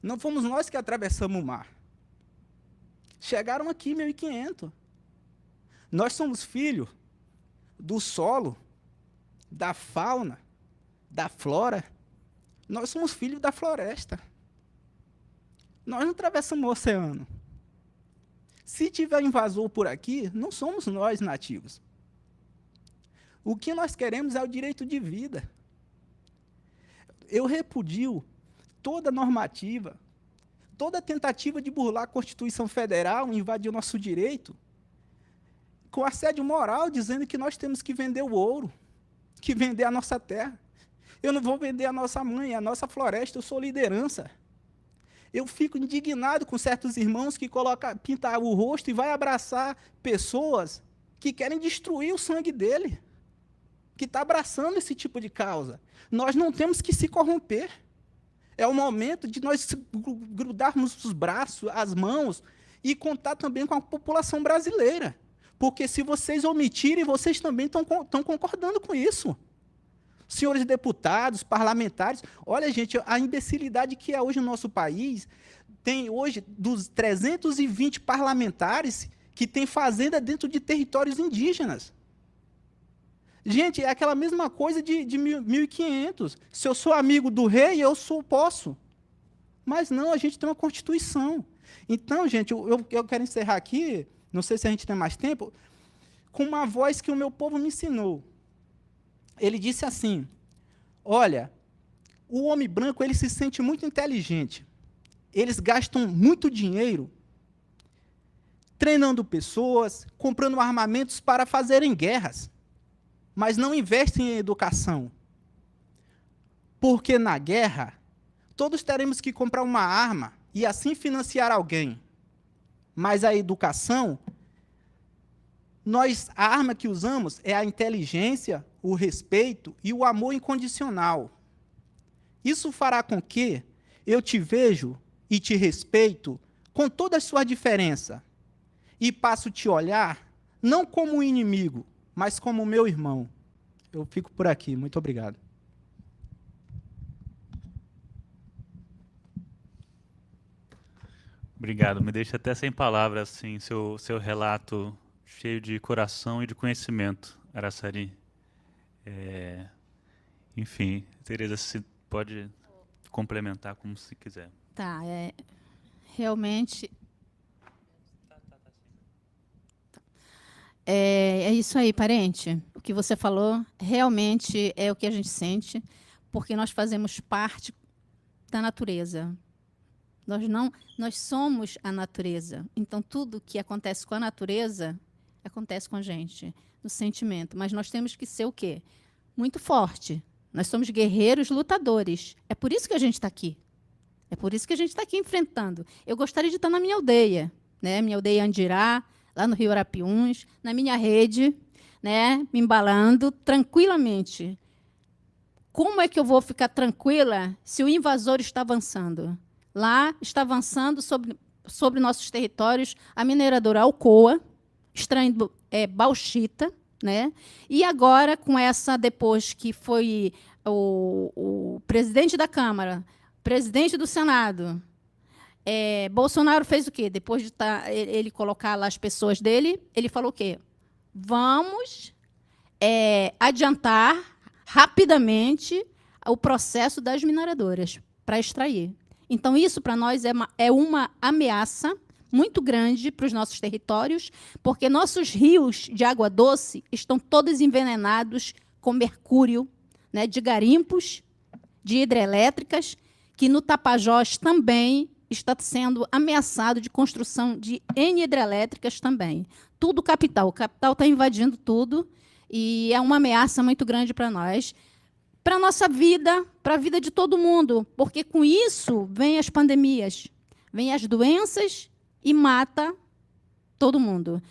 Não fomos nós que atravessamos o mar. Chegaram aqui em 1500. Nós somos filhos do solo, da fauna, da flora. Nós somos filhos da floresta. Nós não atravessamos o oceano. Se tiver invasor por aqui, não somos nós nativos. O que nós queremos é o direito de vida. Eu repudio toda normativa, toda tentativa de burlar a Constituição Federal, invadir o nosso direito, com assédio moral, dizendo que nós temos que vender o ouro, que vender a nossa terra. Eu não vou vender a nossa mãe, a nossa floresta, eu sou liderança. Eu fico indignado com certos irmãos que pintam o rosto e vai abraçar pessoas que querem destruir o sangue dele, que está abraçando esse tipo de causa. Nós não temos que se corromper. É o momento de nós grudarmos os braços, as mãos, e contar também com a população brasileira. Porque se vocês omitirem, vocês também estão concordando com isso. Senhores deputados, parlamentares, olha, gente, a imbecilidade que é hoje no nosso país, tem hoje dos 320 parlamentares que têm fazenda dentro de territórios indígenas. Gente, é aquela mesma coisa de 1500. Se eu sou amigo do rei, posso. Mas não, a gente tem uma Constituição. Então, gente, eu quero encerrar aqui, não sei se a gente tem mais tempo, com uma voz que o meu povo me ensinou. Ele disse assim, olha, o homem branco ele se sente muito inteligente. Eles gastam muito dinheiro treinando pessoas, comprando armamentos para fazerem guerras, mas não investem em educação. Porque na guerra, todos teremos que comprar uma arma e assim financiar alguém. Mas a educação, a arma que usamos é a inteligência, o respeito e o amor incondicional. Isso fará com que eu te vejo e te respeito com toda a sua diferença e passo a te olhar não como um inimigo, mas como meu irmão. Eu fico por aqui. Muito obrigado. Obrigado. Me deixa até sem palavras, assim, seu relato cheio de coração e de conhecimento, Araçari. Enfim, Tereza, você pode complementar como se quiser. Tá, realmente... É isso aí, parente. O que você falou realmente é o que a gente sente, porque nós fazemos parte da natureza. Nós somos a natureza. Então, tudo que acontece com a natureza acontece com a gente, no sentimento. Mas nós temos que ser o quê? Muito forte. Nós somos guerreiros, lutadores. É por isso que a gente está aqui. É por isso que a gente está aqui enfrentando. Eu gostaria de estar na minha aldeia, né? Minha aldeia Andirá, lá no Rio Arapiuns, na minha rede, né? Me embalando tranquilamente. Como é que eu vou ficar tranquila se o invasor está avançando? Lá está avançando sobre nossos territórios a mineradora Alcoa, extraindo bauxita, né? E agora, com essa, depois que foi o presidente da Câmara, presidente do Senado, Bolsonaro fez o quê? Depois de ele colocar lá as pessoas dele, ele falou o quê? Vamos adiantar rapidamente o processo das mineradoras para extrair. Então, isso, para nós, é uma ameaça muito grande para os nossos territórios, porque nossos rios de água doce estão todos envenenados com mercúrio, né, de garimpos, de hidrelétricas, que no Tapajós também está sendo ameaçado de construção de N hidrelétricas também. Tudo capital. O capital está invadindo tudo e é uma ameaça muito grande para nós, para a nossa vida, para a vida de todo mundo, porque com isso vem as pandemias, vem as doenças e mata todo mundo.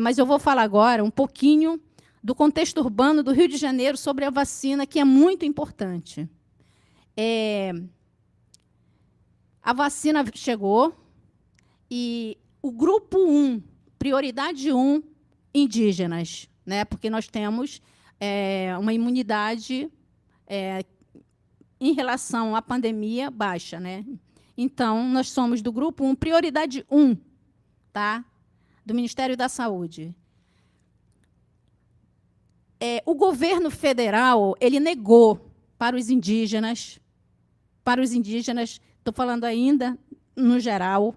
Mas eu vou falar agora um pouquinho do contexto urbano do Rio de Janeiro sobre a vacina, que é muito importante. A vacina chegou e o grupo 1, prioridade 1, indígenas, né? Porque nós temos uma imunidade em relação à pandemia baixa, né? Então, nós somos do grupo 1, prioridade 1, tá? Do Ministério da Saúde. O governo federal ele negou para os indígenas, estou falando ainda no geral,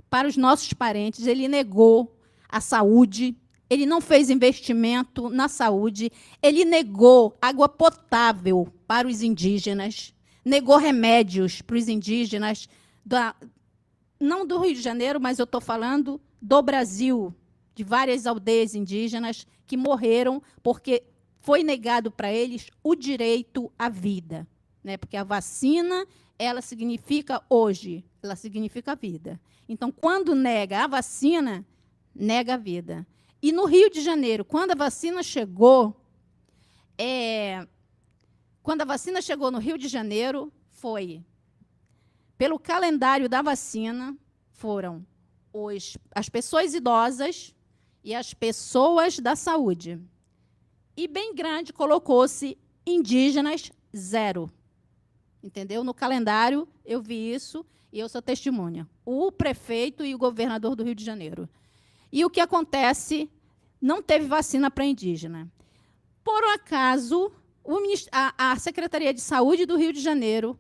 para os nossos parentes, ele negou a saúde, ele não fez investimento na saúde, ele negou água potável para os indígenas, negou remédios para os indígenas, não do Rio de Janeiro, mas eu estou falando do Brasil, de várias aldeias indígenas que morreram porque foi negado para eles o direito à vida, né? Porque a vacina, ela significa hoje, ela significa vida. Então, quando nega a vacina, nega a vida. E no Rio de Janeiro, quando a vacina chegou no Rio de Janeiro, foi pelo calendário da vacina, foram as pessoas idosas e as pessoas da saúde. E bem grande colocou-se indígenas 0. Entendeu? No calendário, eu vi isso e eu sou testemunha. O prefeito e o governador do Rio de Janeiro. E o que acontece? Não teve vacina para indígena. Por um acaso, a Secretaria de Saúde do Rio de Janeiro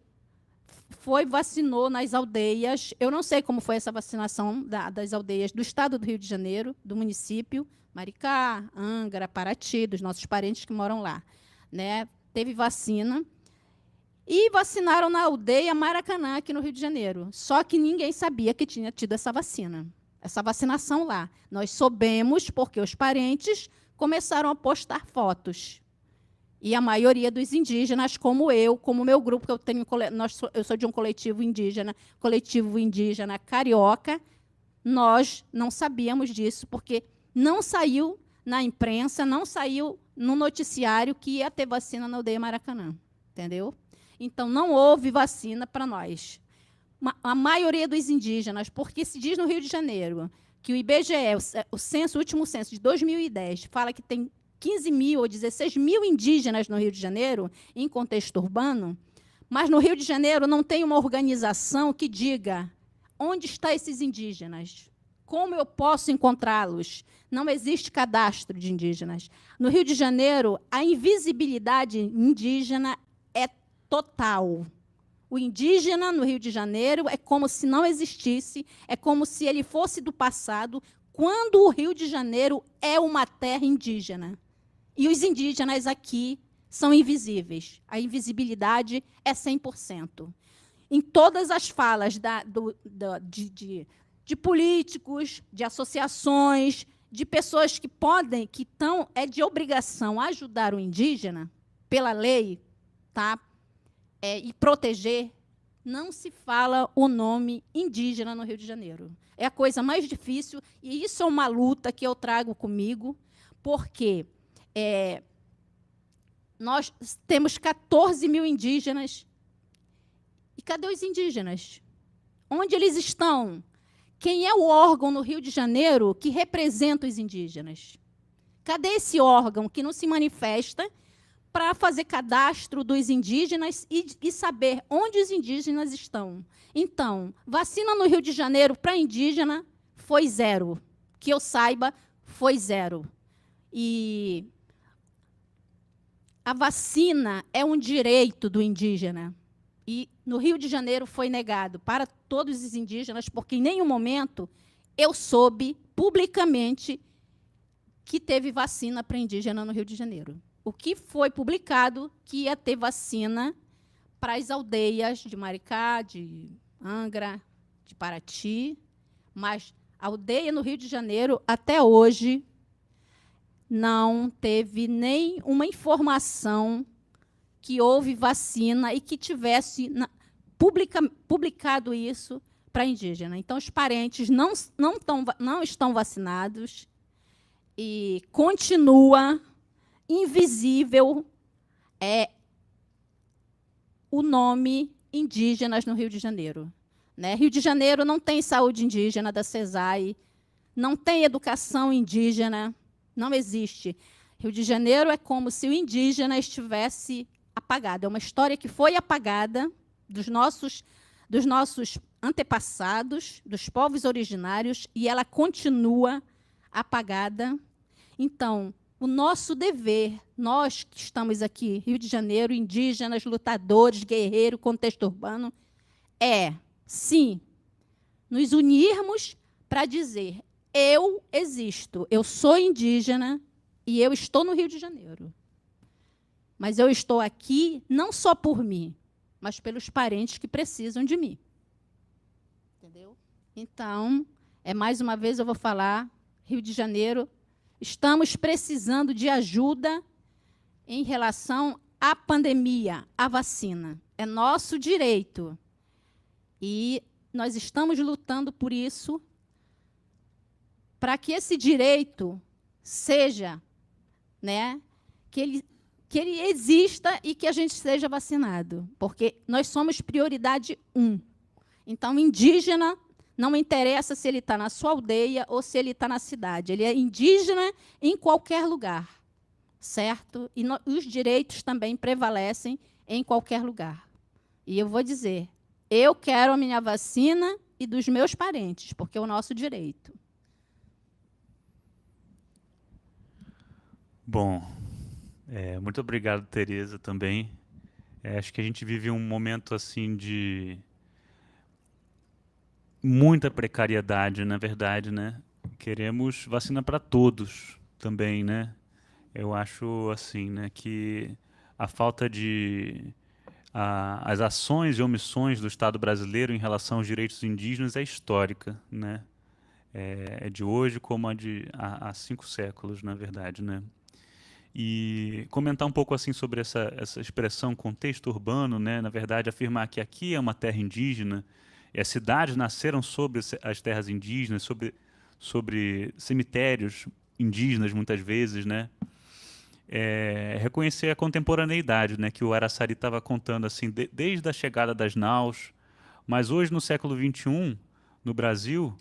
vacinou nas aldeias. Eu não sei como foi essa vacinação das aldeias do estado do Rio de Janeiro, do município, Maricá, Angra, Paraty, dos nossos parentes que moram lá, né? Teve vacina. E vacinaram na aldeia Maracanã, aqui no Rio de Janeiro. Só que ninguém sabia que tinha tido essa vacinação lá. Nós soubemos porque os parentes começaram a postar fotos. E a maioria dos indígenas, como eu, como meu grupo, que eu sou de um coletivo indígena carioca, nós não sabíamos disso, porque não saiu na imprensa, não saiu no noticiário que ia ter vacina na aldeia Maracanã. Entendeu? Então, não houve vacina para nós. A maioria dos indígenas, porque se diz no Rio de Janeiro que o IBGE, o último censo de 2010, fala que tem 15 mil ou 16 mil indígenas no Rio de Janeiro, em contexto urbano, mas no Rio de Janeiro não tem uma organização que diga onde estão esses indígenas, como eu posso encontrá-los. Não existe cadastro de indígenas. No Rio de Janeiro, a invisibilidade indígena é total. O indígena no Rio de Janeiro é como se não existisse, é como se ele fosse do passado, quando o Rio de Janeiro é uma terra indígena. E os indígenas aqui são invisíveis. A invisibilidade é 100%. Em todas as falas de políticos, de associações, de pessoas que estão, de obrigação ajudar o indígena, pela lei, tá? E proteger, não se fala o nome indígena no Rio de Janeiro. É a coisa mais difícil, e isso é uma luta que eu trago comigo, porque nós temos 14 mil indígenas. E cadê os indígenas? Onde eles estão? Quem é o órgão no Rio de Janeiro que representa os indígenas? Cadê esse órgão que não se manifesta para fazer cadastro dos indígenas e saber onde os indígenas estão? Então, vacina no Rio de Janeiro para indígena foi 0. Que eu saiba, foi 0. E a vacina é um direito do indígena. E no Rio de Janeiro foi negado para todos os indígenas, porque em nenhum momento eu soube publicamente que teve vacina para indígena no Rio de Janeiro. o que foi publicado que ia ter vacina para as aldeias de Maricá, de Angra, de Paraty, mas a aldeia no Rio de Janeiro, até hoje, não teve nenhuma informação que houve vacina e que tivesse publicado isso para indígena. Então, os parentes não estão vacinados e continua invisível o nome indígenas no Rio de Janeiro. Né? Rio de Janeiro não tem saúde indígena da CESAI, não tem educação indígena, não existe. Rio de Janeiro é como se o indígena estivesse apagado. É uma história que foi apagada dos nossos antepassados, dos povos originários, e ela continua apagada. Então, o nosso dever, nós que estamos aqui, Rio de Janeiro, indígenas, lutadores, guerreiros, contexto urbano, é, sim, nos unirmos para dizer: eu existo, eu sou indígena e eu estou no Rio de Janeiro. Mas eu estou aqui não só por mim, mas pelos parentes que precisam de mim. Entendeu? Então, mais uma vez eu vou falar, Rio de Janeiro, estamos precisando de ajuda em relação à pandemia, à vacina. É nosso direito. E nós estamos lutando por isso, para que esse direito seja, né, que ele exista e que a gente seja vacinado, porque nós somos prioridade 1. Então, indígena, não interessa se ele está na sua aldeia ou se ele está na cidade. Ele é indígena em qualquer lugar, certo? E os direitos também prevalecem em qualquer lugar. E eu vou dizer, eu quero a minha vacina e dos meus parentes, porque é o nosso direito. Bom, muito obrigado, Tereza, também. Acho que a gente vive um momento assim de muita precariedade, na verdade, né? Queremos vacina para todos também, né? Eu acho assim, né, que a falta de as ações e omissões do Estado brasileiro em relação aos direitos indígenas é histórica, né? É de hoje como há 5 séculos, na verdade, né? E comentar um pouco assim sobre essa expressão contexto urbano, né? Na verdade, afirmar que aqui é uma terra indígena, e as cidades nasceram sobre as terras indígenas, sobre cemitérios indígenas, muitas vezes, né? Reconhecer a contemporaneidade, né? Que o Araçari estava contando assim, desde a chegada das naus, mas hoje, no século XXI, no Brasil,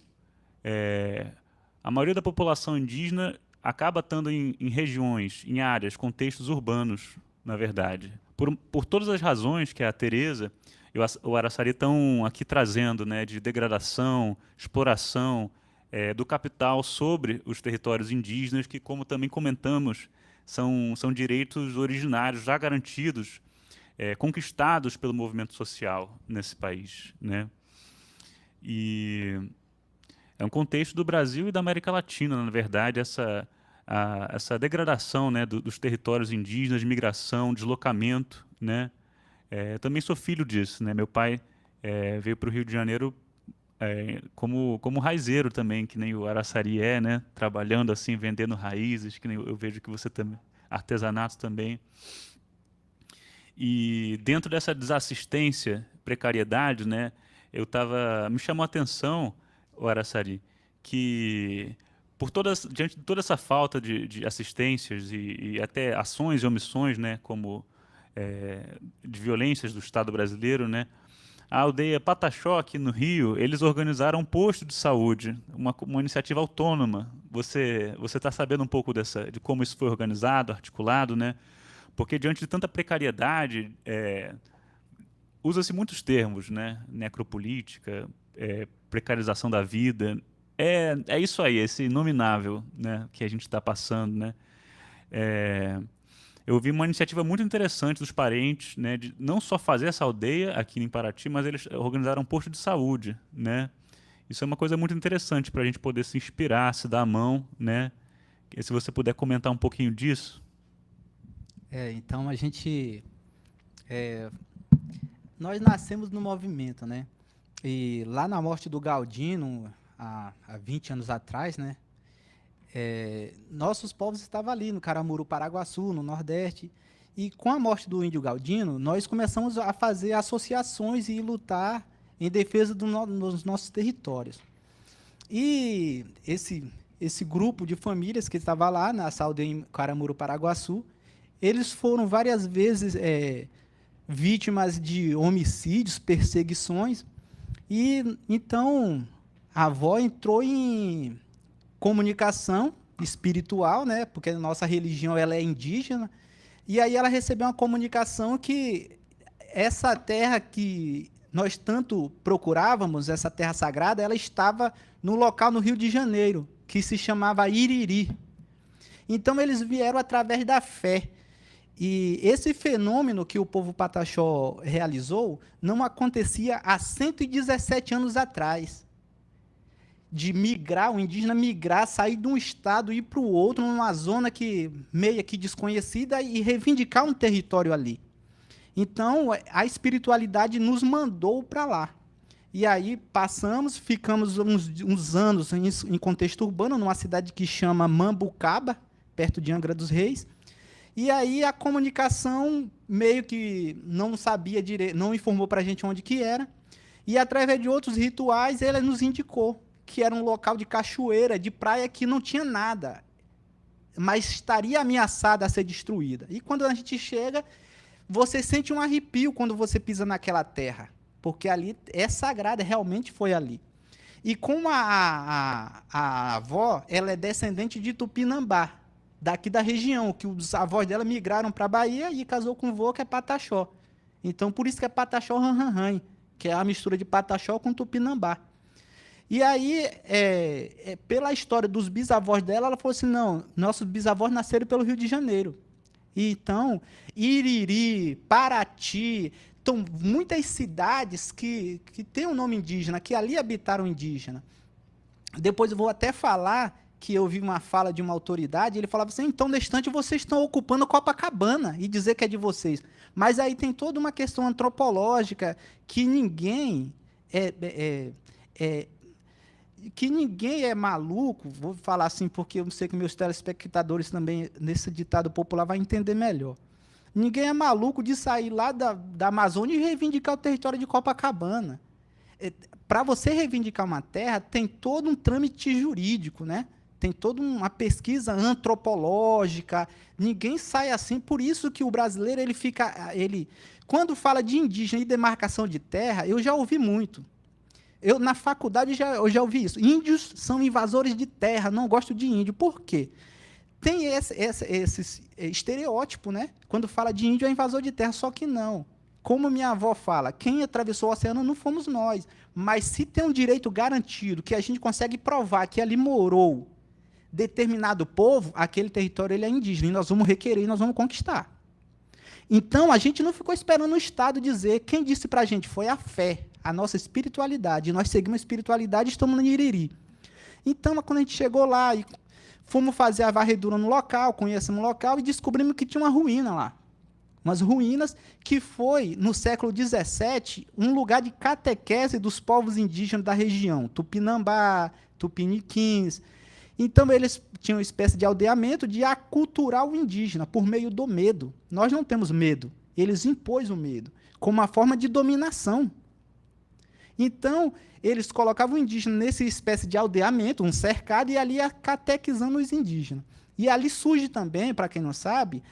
a maioria da população indígena acaba estando em regiões, em áreas, contextos urbanos, na verdade. Por todas as razões que a Tereza e o Araçari estão aqui trazendo, né, de degradação, exploração do capital sobre os territórios indígenas, que, como também comentamos, são direitos originários já garantidos, conquistados pelo movimento social nesse país, né? E é um contexto do Brasil e da América Latina, na verdade, essa degradação, né, dos territórios indígenas, migração, deslocamento, né? Também sou filho disso, né? Meu pai veio para o Rio de Janeiro como raizeiro também, que nem o Araçari né? Trabalhando assim, vendendo raízes, que nem eu vejo que você também, artesanato também. E dentro dessa desassistência, precariedade, né? Me chamou a atenção, o Araçari, que diante de toda essa falta de assistências e até ações e omissões, né, como de violências do Estado brasileiro, né, a aldeia Pataxó, aqui no Rio, eles organizaram um posto de saúde, uma iniciativa autônoma. Você está sabendo um pouco de como isso foi organizado, articulado, né? Porque diante de tanta precariedade, usa-se muitos termos, né? Necropolítica, precarização da vida. É isso aí, esse inominável, né, que a gente está passando, né? Eu vi uma iniciativa muito interessante dos parentes, né, de não só fazer essa aldeia aqui em Paraty, mas eles organizaram um posto de saúde, né? Isso é uma coisa muito interessante para a gente poder se inspirar, se dar a mão, né? E se você puder comentar um pouquinho disso. Então a gente... nós nascemos no movimento, né? E lá na morte do Galdino, há 20 anos atrás, né? Nossos povos estavam ali, no Caramuru, Paraguaçu, no Nordeste. E com a morte do índio Galdino, nós começamos a fazer associações e lutar em defesa dos nossos territórios. E esse grupo de famílias que estava lá, nessa aldeia em Caramuru, Paraguaçu, eles foram várias vezes vítimas de homicídios, perseguições. E então a avó entrou em comunicação espiritual, né? Porque a nossa religião ela é indígena. E aí ela recebeu uma comunicação que essa terra que nós tanto procurávamos, essa terra sagrada, ela estava no local no Rio de Janeiro, que se chamava Iriri. Então eles vieram através da fé. E esse fenômeno que o povo pataxó realizou não acontecia há 117 anos atrás. De migrar, o indígena migrar, sair de um estado e ir para o outro, numa zona meio que desconhecida, e reivindicar um território ali. Então, a espiritualidade nos mandou para lá. E aí ficamos uns anos em contexto urbano, numa cidade que chama Mambucaba, perto de Angra dos Reis. E aí a comunicação meio que não sabia direito, não informou para a gente onde que era. E através de outros rituais, ele nos indicou que era um local de cachoeira, de praia, que não tinha nada, mas estaria ameaçada a ser destruída. E quando a gente chega, você sente um arrepio quando você pisa naquela terra, porque ali é sagrada, realmente foi ali. E como a avó, ela é descendente de Tupinambá, daqui da região, que os avós dela migraram para a Bahia e casou com o vô, que é Pataxó. Então, por isso que é Pataxó Ranranran, que é a mistura de Pataxó com Tupinambá. E aí, pela história dos bisavós dela, ela falou assim, não, nossos bisavós nasceram pelo Rio de Janeiro. E então, Iriri, Paraty, então, muitas cidades que têm um nome indígena, que ali habitaram indígena. Depois eu vou até falar que eu vi uma fala de uma autoridade, ele falava assim, então, nesse instante, vocês estão ocupando Copacabana e dizer que é de vocês. Mas aí tem toda uma questão antropológica que ninguém é maluco, vou falar assim porque eu sei que meus telespectadores também, nesse ditado popular, vão entender melhor. Ninguém é maluco de sair lá da Amazônia e reivindicar o território de Copacabana. Para você reivindicar uma terra, tem todo um trâmite jurídico, né? Tem toda uma pesquisa antropológica. Ninguém sai assim. Por isso que o brasileiro, quando fala de indígena e demarcação de terra, eu já ouvi muito. Na faculdade eu já ouvi isso. Índios são invasores de terra, não gosto de índio. Por quê? Tem esse estereótipo, né? Quando fala de índio é invasor de terra, só que não. Como minha avó fala, quem atravessou o oceano não fomos nós. Mas se tem um direito garantido, que a gente consegue provar que ali morou determinado povo, aquele território ele é indígena, e nós vamos requerer, e nós vamos conquistar. Então, a gente não ficou esperando o Estado dizer, quem disse para a gente foi a fé, a nossa espiritualidade, e nós seguimos a espiritualidade e estamos no Iriri. Então, quando a gente chegou lá, e fomos fazer a varredura no local, conhecemos o local, e descobrimos que tinha uma ruína lá. Umas ruínas que foi, no século XVII, um lugar de catequese dos povos indígenas da região, Tupinambá, Tupiniquins. Então, eles tinham uma espécie de aldeamento de aculturar o indígena por meio do medo. Nós não temos medo. Eles impôs o medo como uma forma de dominação. Então, eles colocavam o indígena nessa espécie de aldeamento, um cercado, e ali ia catequizando os indígenas. E ali surge também, para quem não sabe,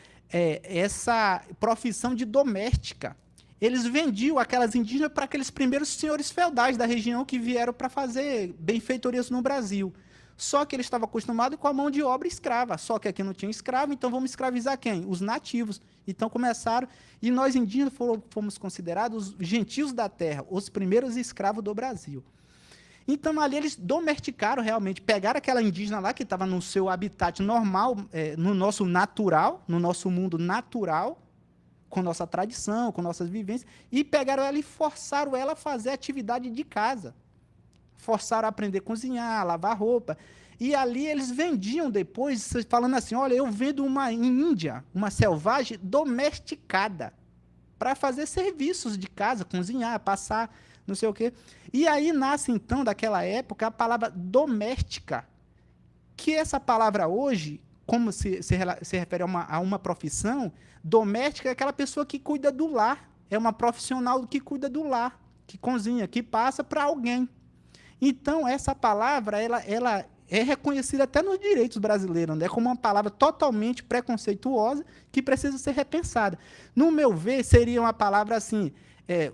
essa profissão de doméstica. Eles vendiam aquelas indígenas para aqueles primeiros senhores feudais da região que vieram para fazer benfeitorias no Brasil. Só que eles estavam acostumados com a mão de obra escrava. Só que aqui não tinha escravo, então vamos escravizar quem? Os nativos. Então começaram, e nós indígenas fomos considerados os gentios da terra, os primeiros escravos do Brasil. Então ali eles domesticaram realmente, pegaram aquela indígena lá que estava no seu habitat normal, no nosso natural, no nosso mundo natural, com nossa tradição, com nossas vivências, e pegaram ela e forçaram ela a fazer atividade de casa. Forçaram a aprender a cozinhar, a lavar roupa. E ali eles vendiam depois, falando assim, olha, eu vendo uma índia, uma selvagem domesticada, para fazer serviços de casa, cozinhar, passar, não sei o quê. E aí nasce, então, daquela época, a palavra doméstica, que essa palavra hoje, como se refere a uma profissão, doméstica é aquela pessoa que cuida do lar, é uma profissional que cuida do lar, que cozinha, que passa para alguém. Então, essa palavra, ela é reconhecida até nos direitos brasileiros, né? Como uma palavra totalmente preconceituosa que precisa ser repensada. No meu ver, seria uma palavra assim,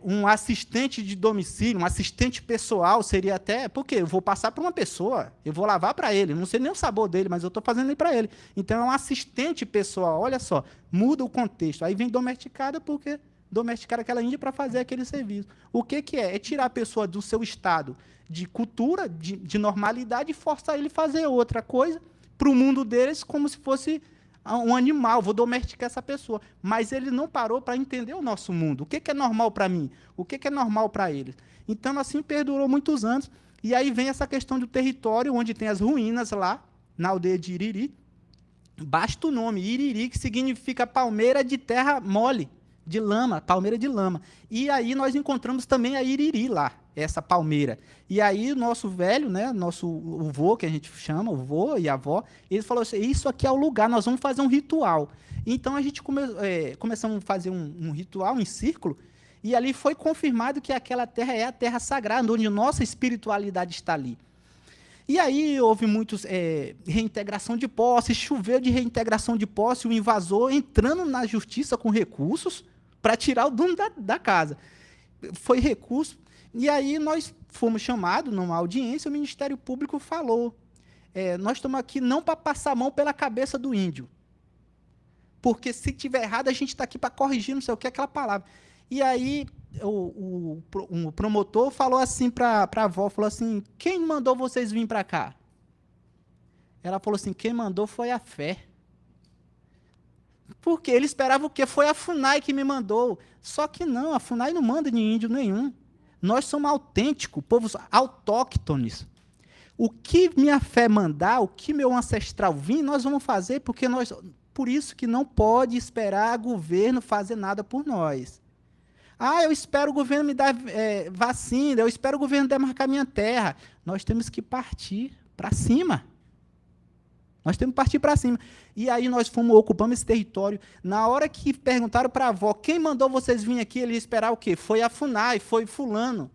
um assistente de domicílio, um assistente pessoal, seria até... Porque eu vou passar para uma pessoa, eu vou lavar para ele, não sei nem o sabor dele, mas eu estou fazendo ele para ele. Então, é um assistente pessoal, olha só, muda o contexto. Aí vem domesticada porque domesticar aquela índia para fazer aquele serviço. O que é? É tirar a pessoa do seu estado de cultura, de normalidade, e forçar ele a fazer outra coisa para o mundo deles como se fosse um animal. Vou domesticar essa pessoa. Mas ele não parou para entender o nosso mundo. O que é normal para mim? O que é normal para eles? Então, assim, perdurou muitos anos. E aí vem essa questão do território, onde tem as ruínas lá, na aldeia de Iriri. Basta o nome, Iriri, que significa palmeira de terra mole, de lama, palmeira de lama. E aí nós encontramos também a Iriri lá, essa palmeira. E aí o nosso velho, né, nosso vô, que a gente chama, o vô e a avó, ele falou assim, isso aqui é o lugar, nós vamos fazer um ritual. Então a gente começamos a fazer um ritual em círculo, e ali foi confirmado que aquela terra é a terra sagrada, onde nossa espiritualidade está ali. E aí houve muitos reintegração de posse, choveu de reintegração de posse, o invasor entrando na justiça com recursos para tirar o dono da casa. Foi recurso. E aí nós fomos chamados numa audiência, o Ministério Público falou, nós estamos aqui não para passar a mão pela cabeça do índio, porque se tiver errado a gente está aqui para corrigir, não sei o que, aquela palavra. E aí o promotor falou assim para a avó, falou assim, quem mandou vocês virem para cá? Ela falou assim, quem mandou foi a fé. Porque ele esperava o quê? Foi a FUNAI que me mandou. Só que não, a FUNAI não manda de índio nenhum. Nós somos autênticos, povos autóctones. O que minha fé mandar, o que meu ancestral vir, nós vamos fazer, porque por isso que não pode esperar o governo fazer nada por nós. Ah, eu espero o governo me dar vacina, eu espero o governo demarcar minha terra. Nós temos que partir para cima. Nós temos que partir para cima. E aí nós ocupamos esse território. Na hora que perguntaram para a avó, quem mandou vocês virem aqui, ele ia esperar o quê? Foi a FUNAI, foi fulano.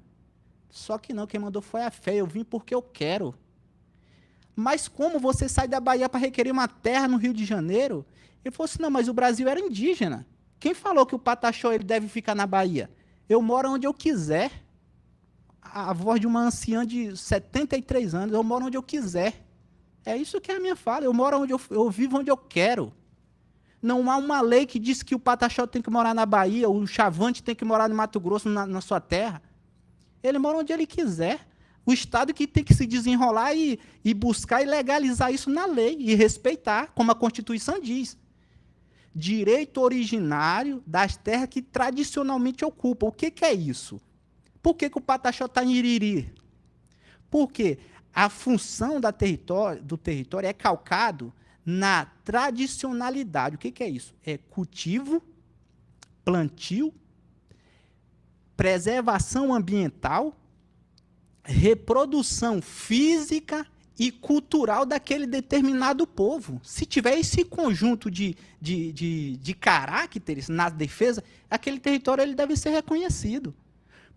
Só que não, quem mandou foi a fé, eu vim porque eu quero. Mas como você sai da Bahia para requerer uma terra no Rio de Janeiro? Ele falou assim, não, mas o Brasil era indígena. Quem falou que o Pataxó ele deve ficar na Bahia? Eu moro onde eu quiser. A voz de uma anciã de 73 anos, eu moro onde eu quiser. É isso que é a minha fala, eu moro onde eu vivo onde eu quero. Não há uma lei que diz que o Pataxó tem que morar na Bahia, o Chavante tem que morar no Mato Grosso, na sua terra. Ele mora onde ele quiser. O Estado que tem que se desenrolar e buscar e legalizar isso na lei e respeitar, como a Constituição diz. Direito originário das terras que tradicionalmente ocupam. O que é isso? Por que o Pataxó está em Iriri? Porque a função do território é calcado na tradicionalidade. O que é isso? É cultivo, plantio, preservação ambiental, reprodução física e cultural daquele determinado povo. Se tiver esse conjunto de caracteres na defesa, aquele território ele deve ser reconhecido.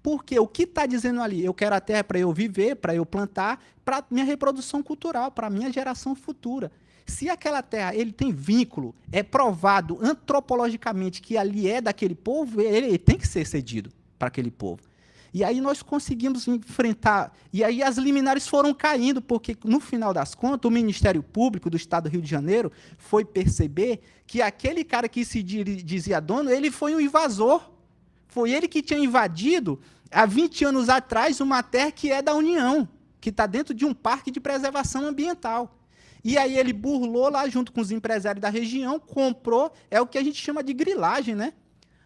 Porque o que está dizendo ali? Eu quero a terra para eu viver, para eu plantar, para minha reprodução cultural, para minha geração futura. Se aquela terra ele tem vínculo, é provado antropologicamente que ali é daquele povo, ele tem que ser cedido para aquele povo. E aí nós conseguimos enfrentar, e aí as liminares foram caindo, porque, no final das contas, o Ministério Público do Estado do Rio de Janeiro foi perceber que aquele cara que se dizia dono, ele foi um invasor. Foi ele que tinha invadido, há 20 anos atrás, uma terra que é da União, que está dentro de um parque de preservação ambiental. E aí ele burlou lá, junto com os empresários da região, comprou, é o que a gente chama de grilagem, né?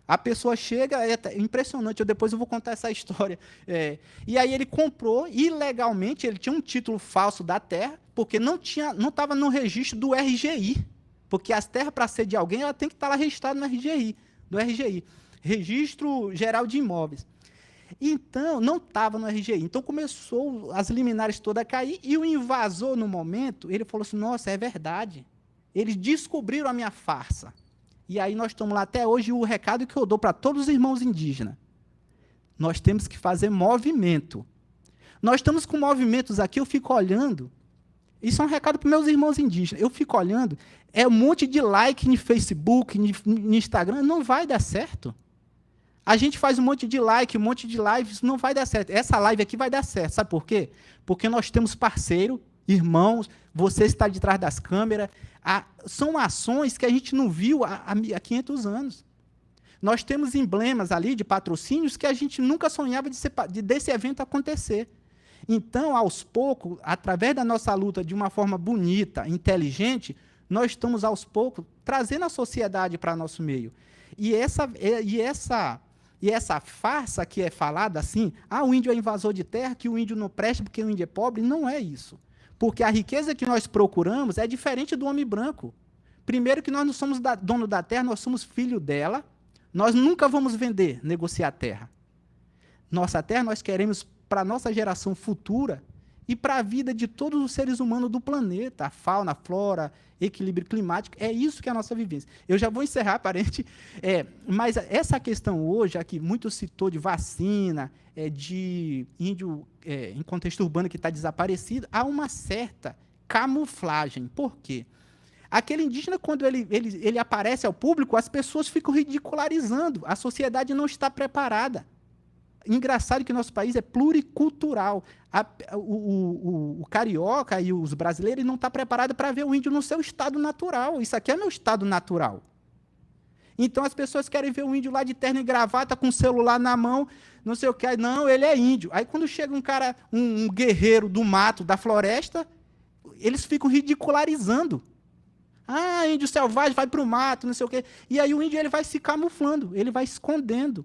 A pessoa chega, é impressionante, depois eu vou contar essa história. E aí ele comprou, ilegalmente, ele tinha um título falso da terra, porque não estava no registro do RGI. Porque as terras, para ser de alguém, ela tem que estar lá registrada no RGI, do RGI, Registro Geral de Imóveis. Então, não estava no RGI. Então, começou as liminares todas a cair, e o invasor, no momento, ele falou assim, nossa, é verdade. Eles descobriram a minha farsa. E aí nós estamos lá até hoje, e o recado que eu dou para todos os irmãos indígenas, nós temos que fazer movimento. Nós estamos com movimentos aqui, eu fico olhando, isso é um recado para meus irmãos indígenas, eu fico olhando, é um monte de like no Facebook, no Instagram, não vai dar certo. A gente faz um monte de like, um monte de lives, não vai dar certo. Essa live aqui vai dar certo, sabe por quê? Porque nós temos parceiro, irmãos, você está de trás das câmeras, são ações que a gente não viu há 500 anos. Nós temos emblemas ali de patrocínios que a gente nunca sonhava desse evento acontecer. Então, aos poucos, através da nossa luta de uma forma bonita, inteligente, nós estamos, aos poucos, trazendo a sociedade para nosso meio. E essa farsa que é falada assim, o índio é invasor de terra, que o índio não presta porque o índio é pobre, não é isso. Porque a riqueza que nós procuramos é diferente do homem branco. Primeiro que nós não somos dono da terra, nós somos filho dela. Nós nunca vamos vender, negociar a terra. Nossa terra nós queremos para a nossa geração futura e para a vida de todos os seres humanos do planeta, a fauna, a flora, equilíbrio climático, é isso que é a nossa vivência. Eu já vou encerrar, parente, mas essa questão hoje, aqui, muito citou de vacina, de índio em contexto urbano que está desaparecido, há uma certa camuflagem. Por quê? Aquele indígena, quando ele aparece ao público, as pessoas ficam ridicularizando, a sociedade não está preparada. Engraçado que nosso país é pluricultural. O carioca e os brasileiros não estão preparados para ver o índio no seu estado natural. Isso aqui é meu estado natural. Então as pessoas querem ver o índio lá de terno e gravata, com o celular na mão, não sei o que. Não, ele é índio. Aí quando chega um cara, um guerreiro do mato, da floresta, eles ficam ridicularizando. Índio selvagem, vai para o mato, não sei o quê. E aí o índio ele vai se camuflando, ele vai escondendo,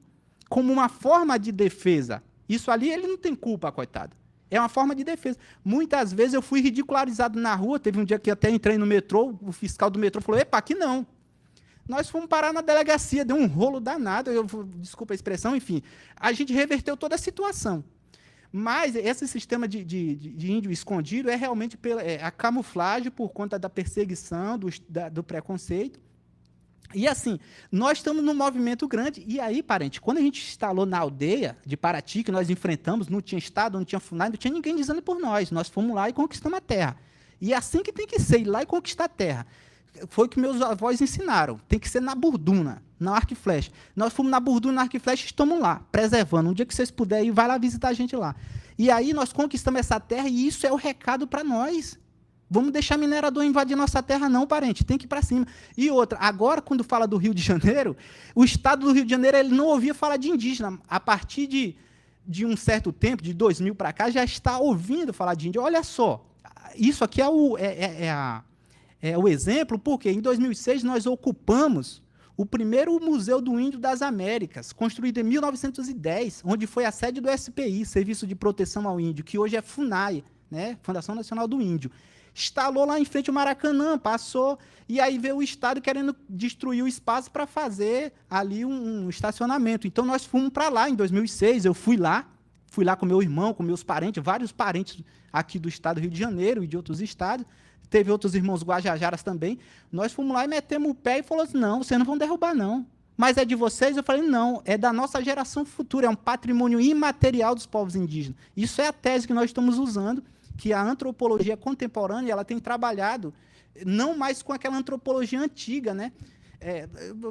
como uma forma de defesa. Isso ali ele não tem culpa, coitado. É uma forma de defesa. Muitas vezes eu fui ridicularizado na rua, teve um dia que até entrei no metrô, o fiscal do metrô falou, epa, aqui não. Nós fomos parar na delegacia, deu um rolo danado, desculpa a expressão, enfim. A gente reverteu toda a situação. Mas esse sistema de índio escondido é realmente a camuflagem por conta da perseguição, do preconceito. E assim, nós estamos num movimento grande. E aí, parente, quando a gente instalou na aldeia de Paraty, que nós enfrentamos, não tinha Estado, não tinha FUNAI, não tinha ninguém dizendo por nós. Nós fomos lá e conquistamos a terra. E é assim que tem que ser, ir lá e conquistar a terra. Foi o que meus avós ensinaram. Tem que ser na burduna, na arco e flecha. Nós fomos na burduna, na arco e flecha e estamos lá, preservando. Um dia que vocês puderem ir, vai lá visitar a gente lá. E aí nós conquistamos essa terra e isso é o recado para nós. Vamos deixar minerador invadir nossa terra, não, parente. Tem que ir para cima. E outra, agora, quando fala do Rio de Janeiro, o estado do Rio de Janeiro ele não ouvia falar de indígena. A partir de um certo tempo, de 2000 para cá, já está ouvindo falar de índio. Olha só, isso aqui é o exemplo, porque em 2006 nós ocupamos o primeiro Museu do Índio das Américas, construído em 1910, onde foi a sede do SPI, Serviço de Proteção ao Índio, que hoje é FUNAI, né, Fundação Nacional do Índio. Instalou lá em frente ao Maracanã, passou, e aí veio o Estado querendo destruir o espaço para fazer ali um estacionamento. Então, nós fomos para lá em 2006, eu fui lá com meu irmão, com meus parentes, vários parentes aqui do estado do Rio de Janeiro e de outros estados, teve outros irmãos guajajaras também, nós fomos lá e metemos o pé e falamos assim, não, vocês não vão derrubar, não. Mas é de vocês? Eu falei, não, é da nossa geração futura, é um patrimônio imaterial dos povos indígenas. Isso é a tese que nós estamos usando, que a antropologia contemporânea ela tem trabalhado, não mais com aquela antropologia antiga, né?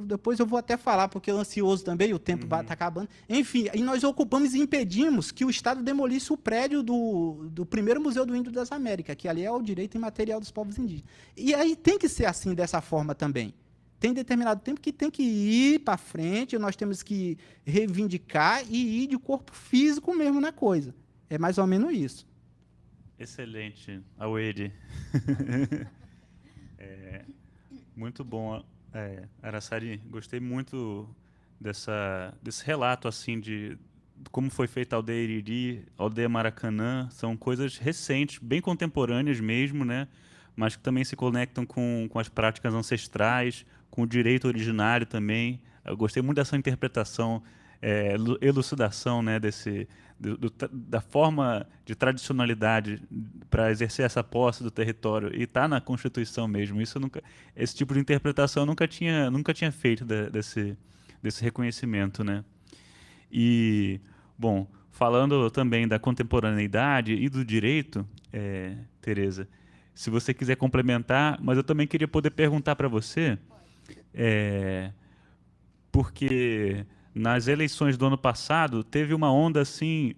Depois eu vou até falar, porque eu ansioso também, o tempo está acabando. Enfim, e nós ocupamos e impedimos que o Estado demolisse o prédio do primeiro Museu do Índio das Américas, que ali é o direito imaterial dos povos indígenas. E aí tem que ser assim, dessa forma também. Tem determinado tempo que tem que ir para frente, nós temos que reivindicar e ir de corpo físico mesmo na coisa. É mais ou menos isso. Excelente, Awede. Muito bom, Araçari. Gostei muito desse relato assim de como foi feita a Aldeia Iriri, a Aldeia Maracanã. São coisas recentes, bem contemporâneas mesmo, né? Mas que também se conectam com as práticas ancestrais, com o direito originário também. Eu gostei muito dessa interpretação, elucidação, né, da forma de tradicionalidade para exercer essa posse do território, e está na Constituição mesmo. Esse tipo de interpretação eu nunca tinha feito desse reconhecimento, né? E, bom, falando também da contemporaneidade e do direito, Tereza, se você quiser complementar, mas eu também queria poder perguntar para você, porque nas eleições do ano passado teve uma onda assim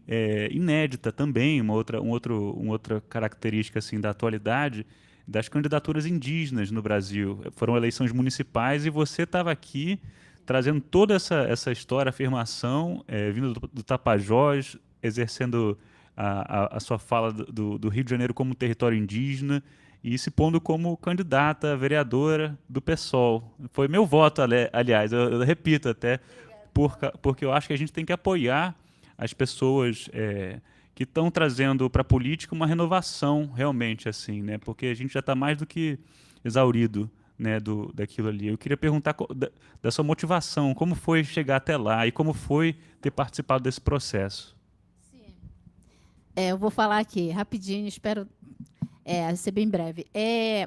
inédita também, uma outra característica assim da atualidade das candidaturas indígenas no Brasil. Foram eleições municipais e você estava aqui trazendo toda essa história, afirmação, vindo do Tapajós, exercendo a sua fala do Rio de Janeiro como território indígena e se pondo como candidata a vereadora do PSOL. Foi meu voto, aliás, eu repito até, porque eu acho que a gente tem que apoiar as pessoas que estão trazendo para a política uma renovação realmente, assim, né? Porque a gente já está mais do que exaurido, né, daquilo ali. Eu queria perguntar da sua motivação, como foi chegar até lá e como foi ter participado desse processo. Sim. Eu vou falar aqui rapidinho, espero ser bem breve.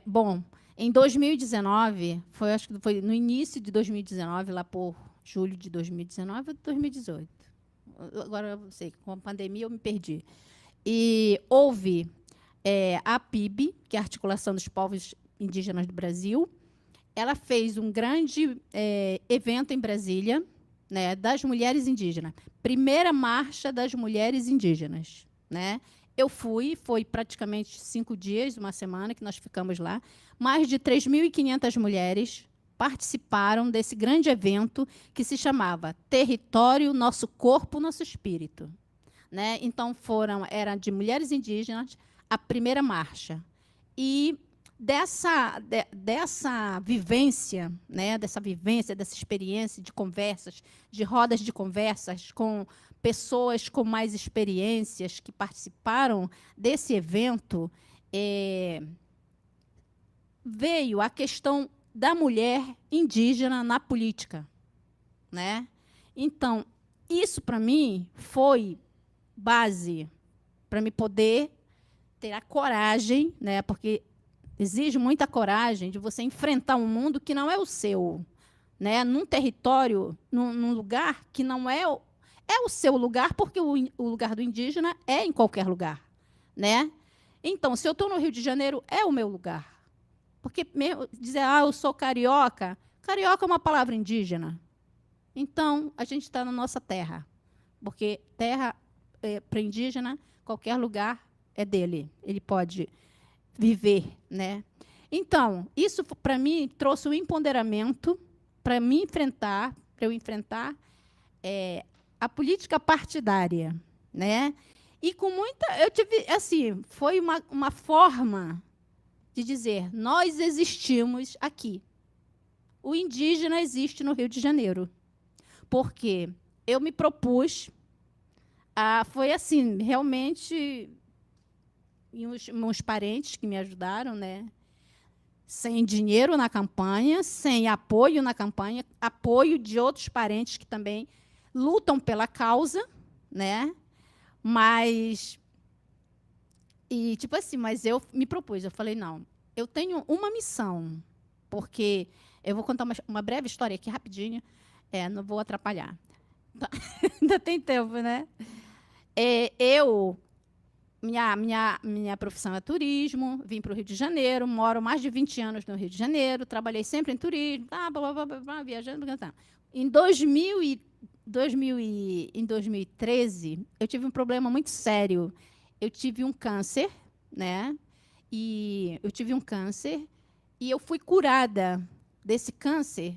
Bom, em 2019, acho que foi no início de 2019, lá por julho de 2019 ou 2018. Agora, eu não sei, com a pandemia eu me perdi. E houve a PIB, que é a Articulação dos Povos Indígenas do Brasil. Ela fez um grande evento em Brasília, né, das mulheres indígenas. Primeira marcha das mulheres indígenas, né? Eu foi praticamente 5 dias, uma semana que nós ficamos lá. Mais de 3.500 mulheres participaram desse grande evento que se chamava Território, Nosso Corpo, Nosso Espírito, né? Então, era de mulheres indígenas a primeira marcha. E dessa vivência, né, dessa experiência de conversas, de rodas de conversas com pessoas com mais experiências que participaram desse evento, veio a questão da mulher indígena na política, né? Então, isso para mim foi base para me poder ter a coragem, né? Porque exige muita coragem de você enfrentar um mundo que não é o seu, né? Num território, num lugar que não é o seu lugar, porque o lugar do indígena é em qualquer lugar, né? Então, se eu estou no Rio de Janeiro, é o meu lugar. Porque mesmo dizer, eu sou carioca, carioca é uma palavra indígena. Então, a gente está na nossa terra, porque terra para indígena, qualquer lugar é dele, ele pode viver, né? Então, isso para mim trouxe um empoderamento para eu enfrentar a política partidária, né? E com eu tive assim, foi uma forma de dizer, nós existimos aqui. O indígena existe no Rio de Janeiro. Porque eu me propus foi assim, realmente uns parentes que me ajudaram, né? Sem dinheiro na campanha, sem apoio na campanha, apoio de outros parentes que também lutam pela causa, né? Mas mas eu me propus, eu falei, não, eu tenho uma missão, porque eu vou contar uma breve história aqui rapidinho, não vou atrapalhar. Ainda tem tempo, né? Minha profissão é turismo, vim para o Rio de Janeiro, moro mais de 20 anos no Rio de Janeiro, trabalhei sempre em turismo, viajando. Em 2013, eu tive um problema muito sério. Eu tive um câncer, né? E eu fui curada desse câncer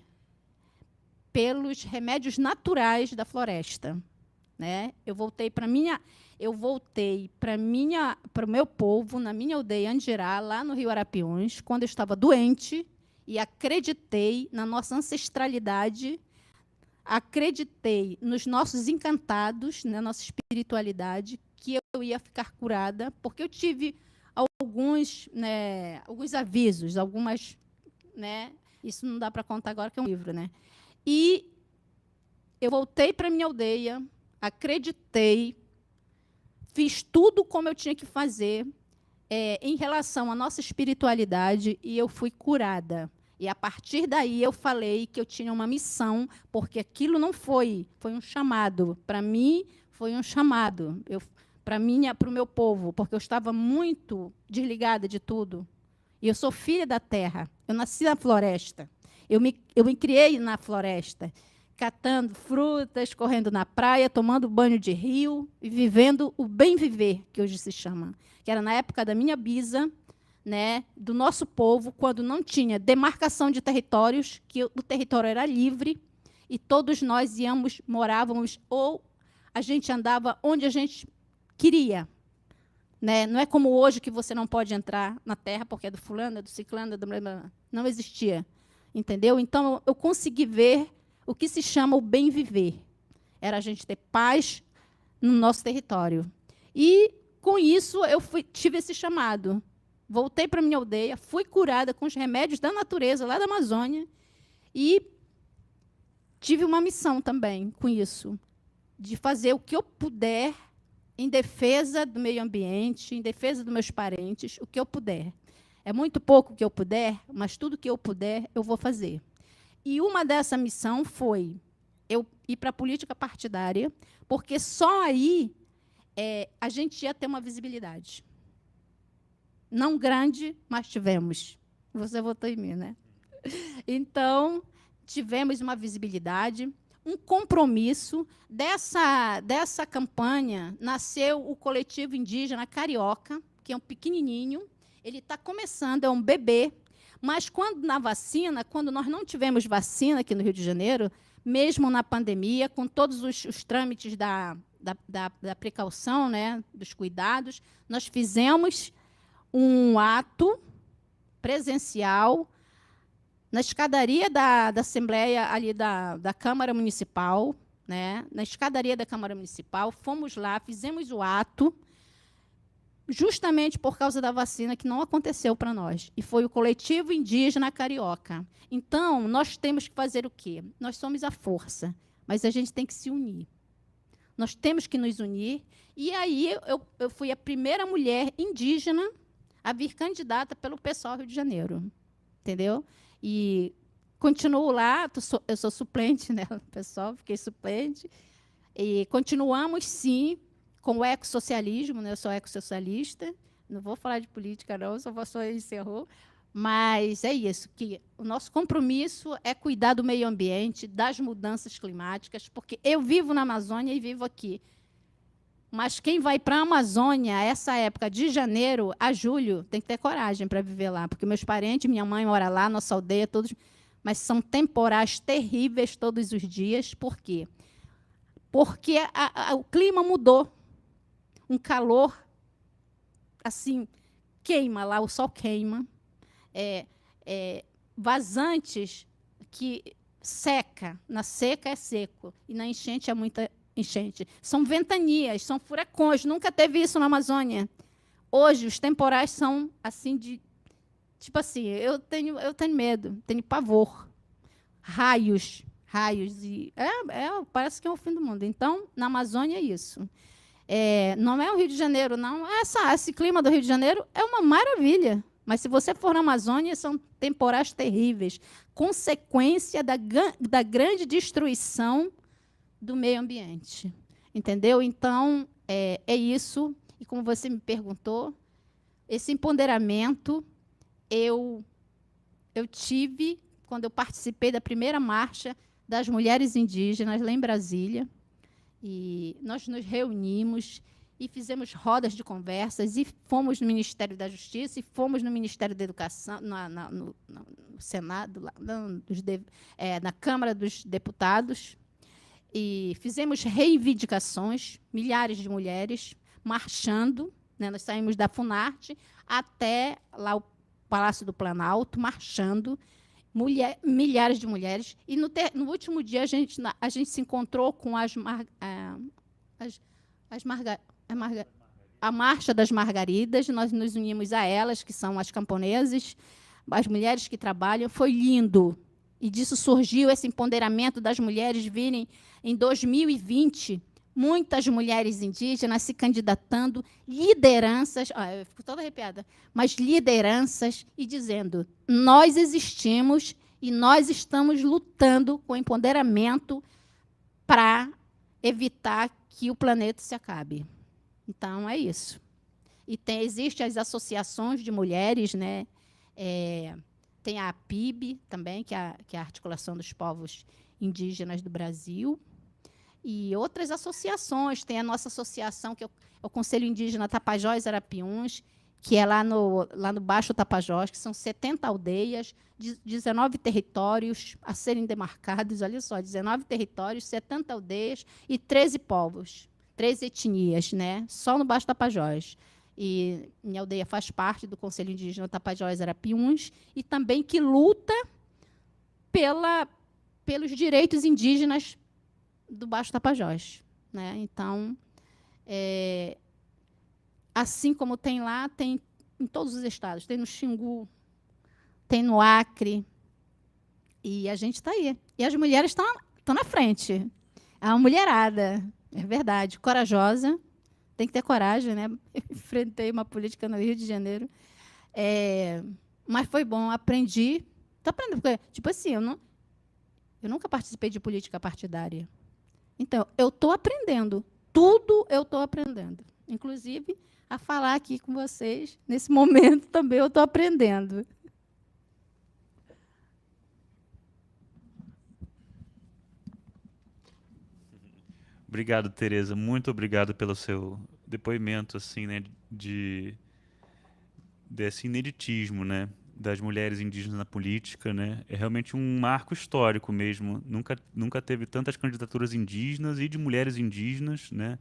pelos remédios naturais da floresta, né? Eu voltei para o meu povo, na minha aldeia Andirá, lá no Rio Arapiuns, quando eu estava doente, e acreditei na nossa ancestralidade. acreditei nos nossos encantados, na nossa espiritualidade, que eu ia ficar curada, porque eu tive alguns, né, alguns avisos, algumas, né, isso não dá para contar agora, que é um livro, né? E eu voltei para minha aldeia, acreditei, fiz tudo como eu tinha que fazer em relação à nossa espiritualidade e eu fui curada. E, a partir daí, eu falei que eu tinha uma missão, porque aquilo não foi um chamado. Para mim, foi um chamado. Para o meu povo, porque eu estava muito desligada de tudo. E eu sou filha da terra. Eu nasci na floresta. Eu me criei na floresta, catando frutas, correndo na praia, tomando banho de rio e vivendo o bem viver, que hoje se chama. Que era na época da minha bisa, né, do nosso povo, quando não tinha demarcação de territórios, que o território era livre, e todos nós morávamos, ou a gente andava onde a gente queria. Né? Não é como hoje, que você não pode entrar na terra, porque é do fulano, é do ciclano, é do... Não existia. Entendeu? Então, eu consegui ver o que se chama o bem viver. Era a gente ter paz no nosso território. E, com isso, eu tive esse chamado. Voltei para a minha aldeia, fui curada com os remédios da natureza, lá da Amazônia, e tive uma missão também com isso, de fazer o que eu puder em defesa do meio ambiente, em defesa dos meus parentes, o que eu puder. É muito pouco o que eu puder, mas tudo que eu puder, eu vou fazer. E uma dessa missão foi eu ir para a política partidária, porque só aí a gente ia ter uma visibilidade. Não grande, mas tivemos. Você votou em mim, né? Então, tivemos uma visibilidade, um compromisso. Dessa campanha nasceu o Coletivo Indígena Carioca, que é um pequenininho. Ele está começando, é um bebê. Mas, quando nós não tivemos vacina aqui no Rio de Janeiro, mesmo na pandemia, com todos os trâmites da precaução, né, dos cuidados, nós fizemos um ato presencial na escadaria da Assembleia, ali da Câmara Municipal, né? Na escadaria da Câmara Municipal, fomos lá, fizemos o ato, justamente por causa da vacina, que não aconteceu para nós. E foi o Coletivo Indígena Carioca. Então, nós temos que fazer o quê? Nós somos a força, mas a gente tem que se unir. Nós temos que nos unir. E aí, eu fui a primeira mulher indígena a vir candidata pelo PSOL Rio de Janeiro. Entendeu? E continuo lá, eu sou suplente, né, no PSOL, fiquei suplente. E continuamos, sim, com o ecossocialismo, né? Eu sou ecossocialista, não vou falar de política, não, só encerrou. Mas é isso, que o nosso compromisso é cuidar do meio ambiente, das mudanças climáticas, porque eu vivo na Amazônia e vivo aqui. Mas quem vai para a Amazônia, essa época de janeiro a julho, tem que ter coragem para viver lá, porque meus parentes, minha mãe mora lá, nossa aldeia, todos, mas são temporais terríveis todos os dias. Por quê? Porque o clima mudou. Um calor, assim, queima lá, o sol queima. Vazantes que seca. Na seca é seco, e na enchente é muita enchente. São ventanias, são furacões. Nunca teve isso na Amazônia. Hoje, os temporais são assim de... Tipo assim, eu tenho medo, tenho pavor. Raios. E parece que é o fim do mundo. Então, na Amazônia é isso. Não é o Rio de Janeiro, não. Esse clima do Rio de Janeiro é uma maravilha. Mas, se você for na Amazônia, são temporais terríveis. Consequência da grande destruição do meio ambiente. Entendeu? Então, é isso. E como você me perguntou, esse empoderamento eu tive quando eu participei da primeira marcha das mulheres indígenas lá em Brasília. E nós nos reunimos e fizemos rodas de conversas e fomos no Ministério da Justiça e fomos no Ministério da Educação, no Senado, lá, na Câmara dos Deputados. E fizemos reivindicações, milhares de mulheres marchando, né? Nós saímos da Funarte até lá o Palácio do Planalto, marchando, milhares de mulheres. E no último dia a gente se encontrou com a Marcha das Margaridas. Nós nos unimos a elas, que são as camponeses, as mulheres que trabalham. Foi lindo. E disso surgiu esse empoderamento das mulheres virem em 2020. Muitas mulheres indígenas se candidatando, lideranças, eu fico toda arrepiada, mas lideranças e dizendo: nós existimos e nós estamos lutando com empoderamento para evitar que o planeta se acabe. Então, é isso. E existem as associações de mulheres, né? Tem a APIB também, que é a Articulação dos Povos Indígenas do Brasil, e outras associações. Tem a nossa associação, que é o Conselho Indígena Tapajós Arapiuns, que é lá no Baixo Tapajós, que são 70 aldeias, 19 territórios a serem demarcados, olha só, 19 territórios, 70 aldeias e 13 povos, 13 etnias, né? Só no Baixo Tapajós. E minha aldeia faz parte do Conselho Indígena Tapajós Arapiuns, e também que luta pelos direitos indígenas do Baixo Tapajós, né? Então, assim como tem lá, tem em todos os estados. Tem no Xingu, tem no Acre, e a gente está aí. E as mulheres estão na frente. É uma mulherada, é verdade, corajosa. Tem que ter coragem, né? Eu enfrentei uma política no Rio de Janeiro. Mas foi bom, aprendi. Estou aprendendo, porque, tipo assim, eu nunca participei de política partidária. Então, eu estou aprendendo. Tudo eu estou aprendendo. Inclusive, a falar aqui com vocês, nesse momento também eu estou aprendendo. Obrigado, Tereza. Muito obrigado pelo seu depoimento, assim, né, desse ineditismo, né, das mulheres indígenas na política, né? É realmente um marco histórico mesmo. Nunca teve tantas candidaturas indígenas e de mulheres indígenas, né?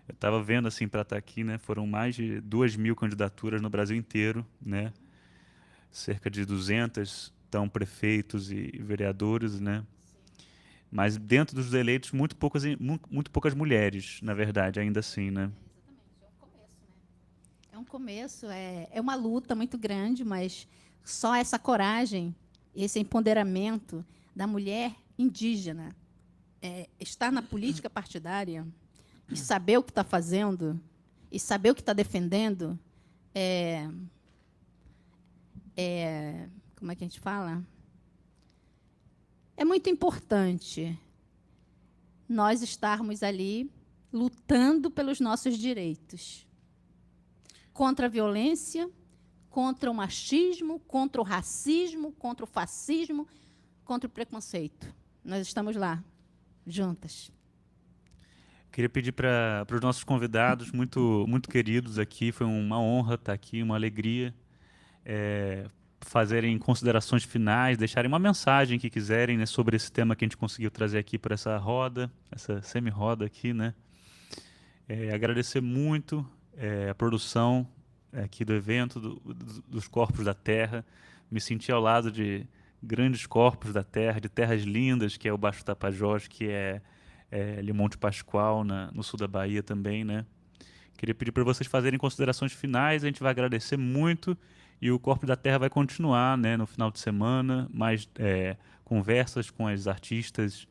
Eu estava vendo, assim, para estar aqui, né, foram mais de 2.000 candidaturas no Brasil inteiro, né? Cerca de 200 estão prefeitos e vereadores, né? Mas dentro dos eleitos, muito poucas mulheres, na verdade, ainda assim, né? É um começo, é uma luta muito grande, mas só essa coragem, esse empoderamento da mulher indígena, estar na política partidária e saber o que está fazendo, e saber o que está defendendo, como é que a gente fala? É muito importante nós estarmos ali lutando pelos nossos direitos. Contra a violência, contra o machismo, contra o racismo, contra o fascismo, contra o preconceito. Nós estamos lá, juntas. Queria pedir para os nossos convidados, muito, muito queridos aqui, foi uma honra estar aqui, uma alegria, fazerem considerações finais, deixarem uma mensagem que quiserem, né, sobre esse tema que a gente conseguiu trazer aqui para essa roda, essa semi-roda aqui, né? Agradecer muito a produção aqui do evento, dos Corpos da Terra. Me senti ao lado de grandes corpos da terra, de terras lindas, que é o Baixo Tapajós, que é Monte Pascoal, no sul da Bahia também, né? Queria pedir para vocês fazerem considerações finais, a gente vai agradecer muito, e o Corpo da Terra vai continuar, né, no final de semana, mais conversas com as artistas,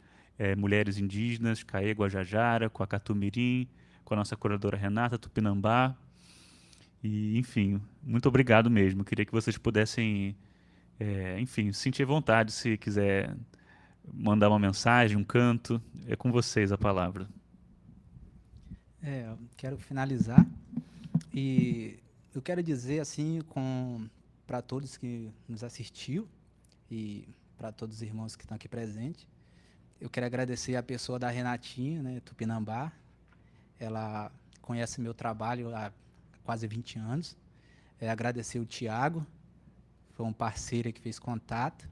mulheres indígenas, Caê Guajajara, com a Catumirim, com a nossa curadora Renata Tupinambá. E, enfim, muito obrigado mesmo. Queria que vocês pudessem, enfim, sentir vontade, se quiser mandar uma mensagem, um canto. É com vocês a palavra. Eu quero finalizar e eu quero dizer assim para todos que nos assistiu e para todos os irmãos que estão aqui presentes, eu quero agradecer a pessoa da Renatinha, né, Tupinambá. Ela conhece meu trabalho há quase 20 anos. Agradecer o Tiago, foi um parceiro que fez contato,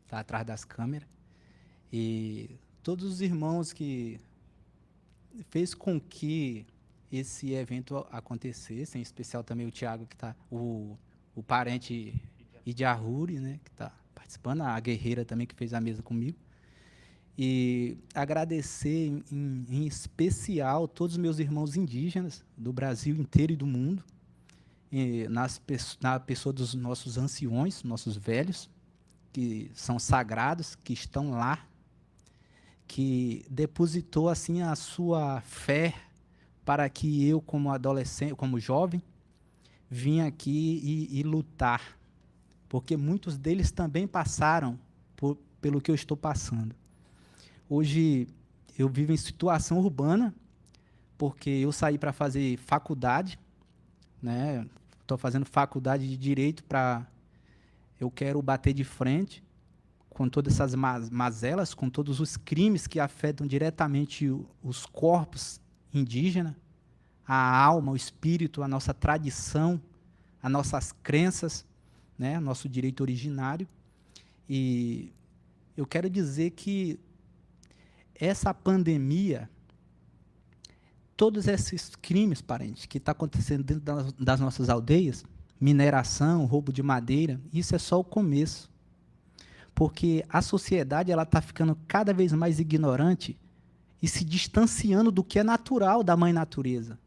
está atrás das câmeras. E todos os irmãos que fez com que esse evento acontecesse, em especial também o Tiago, que está o parente Idiarruri, né, que está participando, a guerreira também que fez a mesa comigo. E agradecer em especial todos os meus irmãos indígenas do Brasil inteiro e do mundo, na pessoa dos nossos anciões, nossos velhos, que são sagrados, que estão lá, que depositou assim a sua fé para que eu, como adolescente, como jovem, vinha aqui e lutar, porque muitos deles também passaram pelo que eu estou passando. Hoje eu vivo em situação urbana, porque eu saí para fazer faculdade, né? Estou fazendo faculdade de Direito eu quero bater de frente com todas essas mazelas, com todos os crimes que afetam diretamente os corpos indígenas, a alma, o espírito, a nossa tradição, as nossas crenças, né? Nosso direito originário. E eu quero dizer que essa pandemia, todos esses crimes, parentes, que estão acontecendo dentro das nossas aldeias, mineração, roubo de madeira, isso é só o começo. Porque a sociedade está ficando cada vez mais ignorante e se distanciando do que é natural da mãe natureza.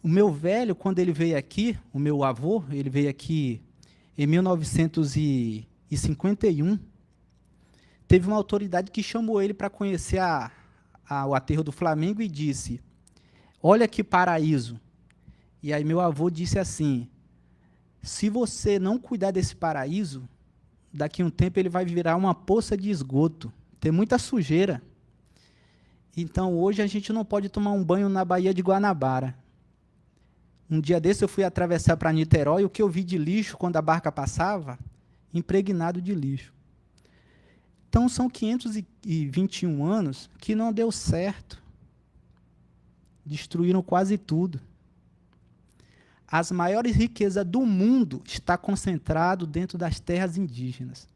O meu velho, quando ele veio aqui, o meu avô, ele veio aqui em 1951, teve uma autoridade que chamou ele para conhecer o aterro do Flamengo e disse: olha que paraíso. E aí meu avô disse assim: se você não cuidar desse paraíso, daqui a um tempo ele vai virar uma poça de esgoto, tem muita sujeira. Então hoje a gente não pode tomar um banho na Baía de Guanabara. Um dia desse eu fui atravessar para Niterói e o que eu vi de lixo quando a barca passava, impregnado de lixo. Então, são 521 anos que não deu certo. Destruíram quase tudo. As maiores riquezas do mundo estão concentradas dentro das terras indígenas.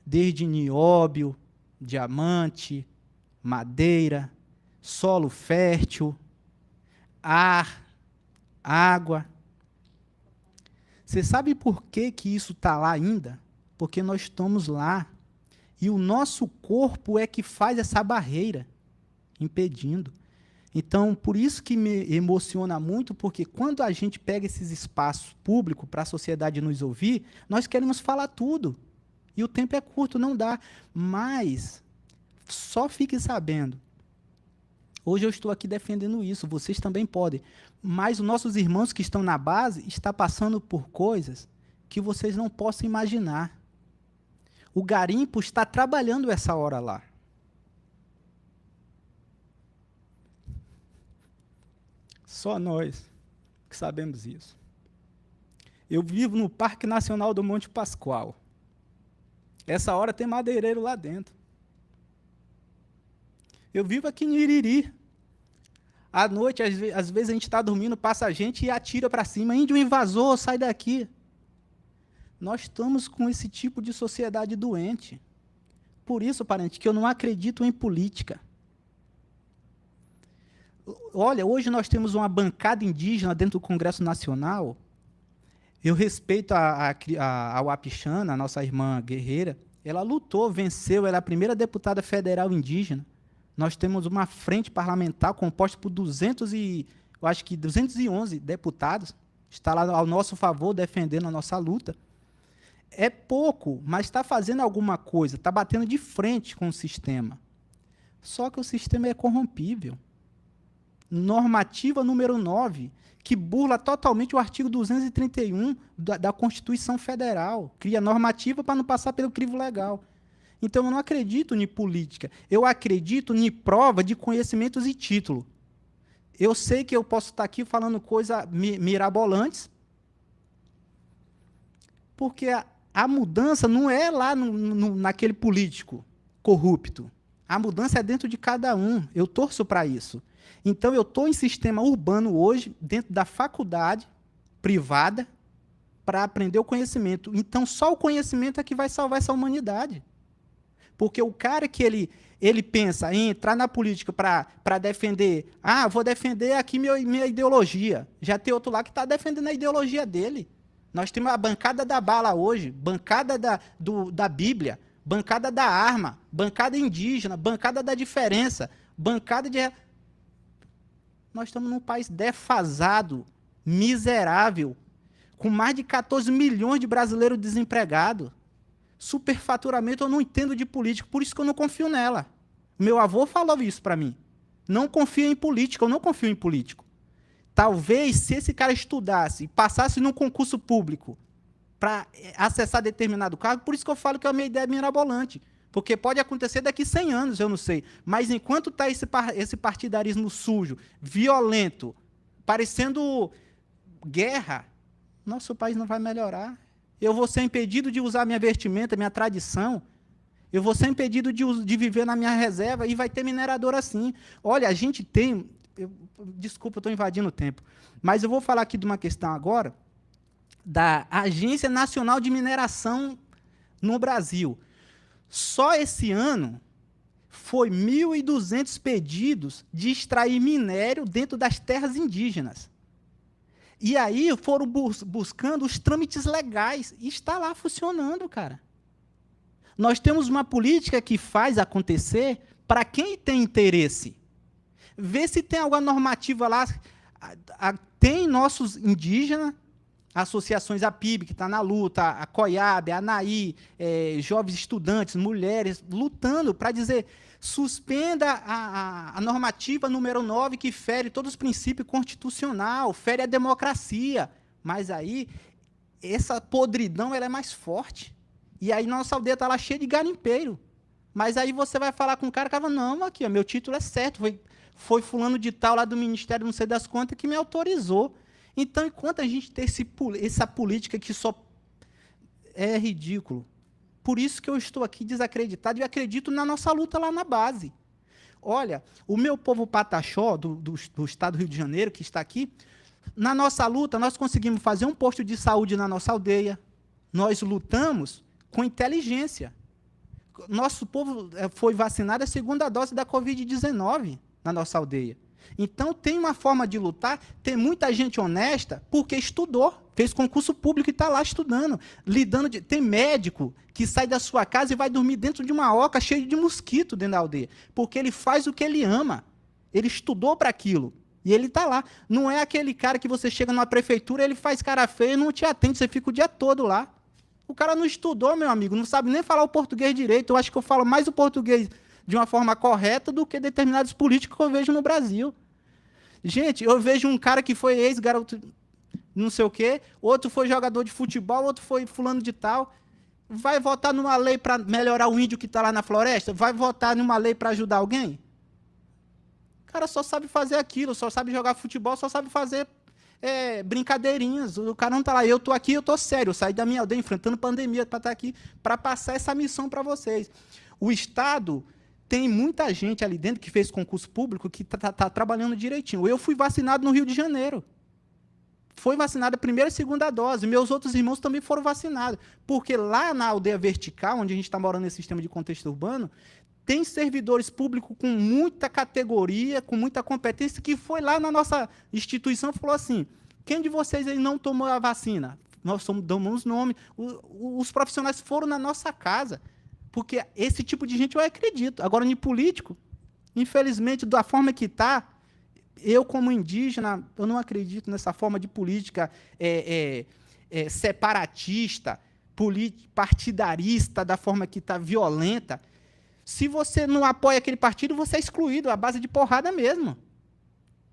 Desde nióbio, diamante, madeira, solo fértil, ar, água. Você sabe por que isso está lá ainda? Porque nós estamos lá. E o nosso corpo é que faz essa barreira, impedindo. Então, por isso que me emociona muito, porque quando a gente pega esses espaços públicos para a sociedade nos ouvir, nós queremos falar tudo. E o tempo é curto, não dá. Mas, só fique sabendo, hoje eu estou aqui defendendo isso, vocês também podem. Mas os nossos irmãos que estão na base estão passando por coisas que vocês não possam imaginar. O garimpo está trabalhando essa hora lá. Só nós que sabemos isso. Eu vivo no Parque Nacional do Monte Pascoal. Essa hora tem madeireiro lá dentro. Eu vivo aqui em Iriri. À noite, às vezes a gente está dormindo, passa gente e atira para cima. Índio invasor, sai daqui. Nós estamos com esse tipo de sociedade doente. Por isso, parente, que eu não acredito em política. Olha, hoje nós temos uma bancada indígena dentro do Congresso Nacional. Eu respeito a Wapichana, a nossa irmã guerreira. Ela lutou, venceu, ela é a primeira deputada federal indígena. Nós temos uma frente parlamentar composta por 211 deputados. Está lá ao nosso favor, defendendo a nossa luta. É pouco, mas está fazendo alguma coisa, está batendo de frente com o sistema. Só que o sistema é corrompível. Normativa número 9, que burla totalmente o artigo 231 da Constituição Federal. Cria normativa para não passar pelo crivo legal. Então, eu não acredito em política. Eu acredito em prova de conhecimentos e título. Eu sei que eu posso estar aqui falando coisas mirabolantes, porque a mudança não é lá naquele político corrupto. A mudança é dentro de cada um. Eu torço para isso. Então, eu estou em sistema urbano hoje, dentro da faculdade privada, para aprender o conhecimento. Então, só o conhecimento é que vai salvar essa humanidade. Porque o cara que ele pensa em entrar na política para defender, vou defender aqui minha ideologia. Já tem outro lá que está defendendo a ideologia dele. Nós temos a bancada da bala hoje, bancada da Bíblia, bancada da arma, bancada indígena, bancada da diferença, bancada de... Nós estamos num país defasado, miserável, com mais de 14 milhões de brasileiros desempregados. Superfaturamento, eu não entendo de política, por isso que eu não confio nela. Meu avô falou isso para mim. Não confio em política, eu não confio em político. Talvez, se esse cara estudasse e passasse num concurso público para acessar determinado cargo, por isso que eu falo que a minha ideia é mirabolante. Porque pode acontecer daqui 100 anos, eu não sei. Mas enquanto está esse partidarismo sujo, violento, parecendo guerra, nosso país não vai melhorar. Eu vou ser impedido de usar minha vestimenta, minha tradição. Eu vou ser impedido de viver na minha reserva e vai ter minerador assim. Olha, a gente tem... desculpa, eu estou invadindo o tempo. Mas eu vou falar aqui de uma questão agora da Agência Nacional de Mineração no Brasil. Só esse ano foi 1.200 pedidos de extrair minério dentro das terras indígenas. E aí foram buscando os trâmites legais. E está lá funcionando, cara. Nós temos uma política que faz acontecer para quem tem interesse. Vê se tem alguma normativa lá. Tem nossos indígenas, associações, a PIB, que está na luta, a COIAB, a ANAI, jovens estudantes, mulheres, lutando para dizer, suspenda a normativa número 9, que fere todos os princípios constitucionais, fere a democracia. Mas aí, essa podridão ela é mais forte. E aí, nossa aldeia está lá cheia de garimpeiro. Mas aí você vai falar com um cara que fala, não, aqui, ó, meu título é certo, foi fulano de tal lá do Ministério, não sei das contas, que me autorizou. Então, enquanto a gente tem essa política que só é ridículo, por isso que eu estou aqui desacreditado e acredito na nossa luta lá na base. Olha, o meu povo Pataxó, do estado do Rio de Janeiro, que está aqui, na nossa luta, nós conseguimos fazer um posto de saúde na nossa aldeia. Nós lutamos com inteligência. Nosso povo foi vacinado a segunda dose da Covid-19 na nossa aldeia. Então, tem uma forma de lutar, tem muita gente honesta porque estudou, fez concurso público e está lá estudando, lidando tem médico que sai da sua casa e vai dormir dentro de uma oca cheia de mosquito dentro da aldeia, porque ele faz o que ele ama, ele estudou para aquilo, e ele está lá. Não é aquele cara que você chega numa prefeitura, ele faz cara feia e não te atende, você fica o dia todo lá. O cara não estudou, meu amigo, não sabe nem falar o português direito. Eu acho que eu falo mais o português de uma forma correta do que determinados políticos que eu vejo no Brasil. Gente, eu vejo um cara que foi ex-garoto não sei o quê, outro foi jogador de futebol, outro foi fulano de tal. Vai votar numa lei para melhorar o índio que está lá na floresta? Vai votar numa lei para ajudar alguém? O cara só sabe fazer aquilo, só sabe jogar futebol, só sabe fazer brincadeirinhas. O cara não está lá. Eu estou aqui, eu estou sério. Eu saí da minha aldeia enfrentando pandemia para estar aqui, para passar essa missão para vocês. O Estado tem muita gente ali dentro que fez concurso público que está trabalhando direitinho. Eu fui vacinado no Rio de Janeiro. Foi vacinado a primeira e segunda dose. Meus outros irmãos também foram vacinados. Porque lá na aldeia vertical, onde a gente está morando nesse sistema de contexto urbano, tem servidores públicos com muita categoria, com muita competência, que foi lá na nossa instituição e falou assim, quem de vocês aí não tomou a vacina? Nós damos nome. Os profissionais foram na nossa casa. Porque esse tipo de gente eu acredito. Agora, em político, infelizmente, da forma que está, eu, como indígena, eu não acredito nessa forma de política separatista, partidarista, da forma que está violenta. Se você não apoia aquele partido, você é excluído, à base de porrada mesmo.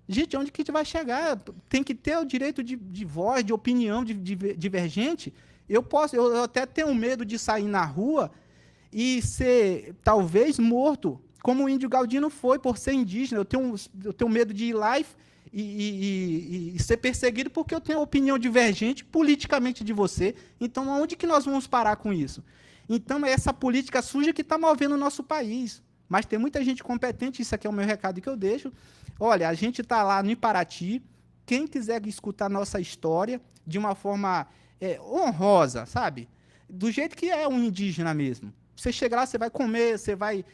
Gente, onde que a gente vai chegar? Tem que ter o direito de voz, de opinião divergente. Eu até tenho medo de sair na rua e ser, talvez, morto, como o índio Galdino foi, por ser indígena. Eu tenho medo de ir lá e ser perseguido porque eu tenho opinião divergente politicamente de você. Então, onde que nós vamos parar com isso? Então, é essa política suja que está movendo o nosso país. Mas tem muita gente competente, isso aqui é o meu recado que eu deixo. Olha, a gente está lá no Iparati, quem quiser escutar nossa história de uma forma honrosa, sabe? Do jeito que é um indígena mesmo. Você chega lá, você vai comer, você vai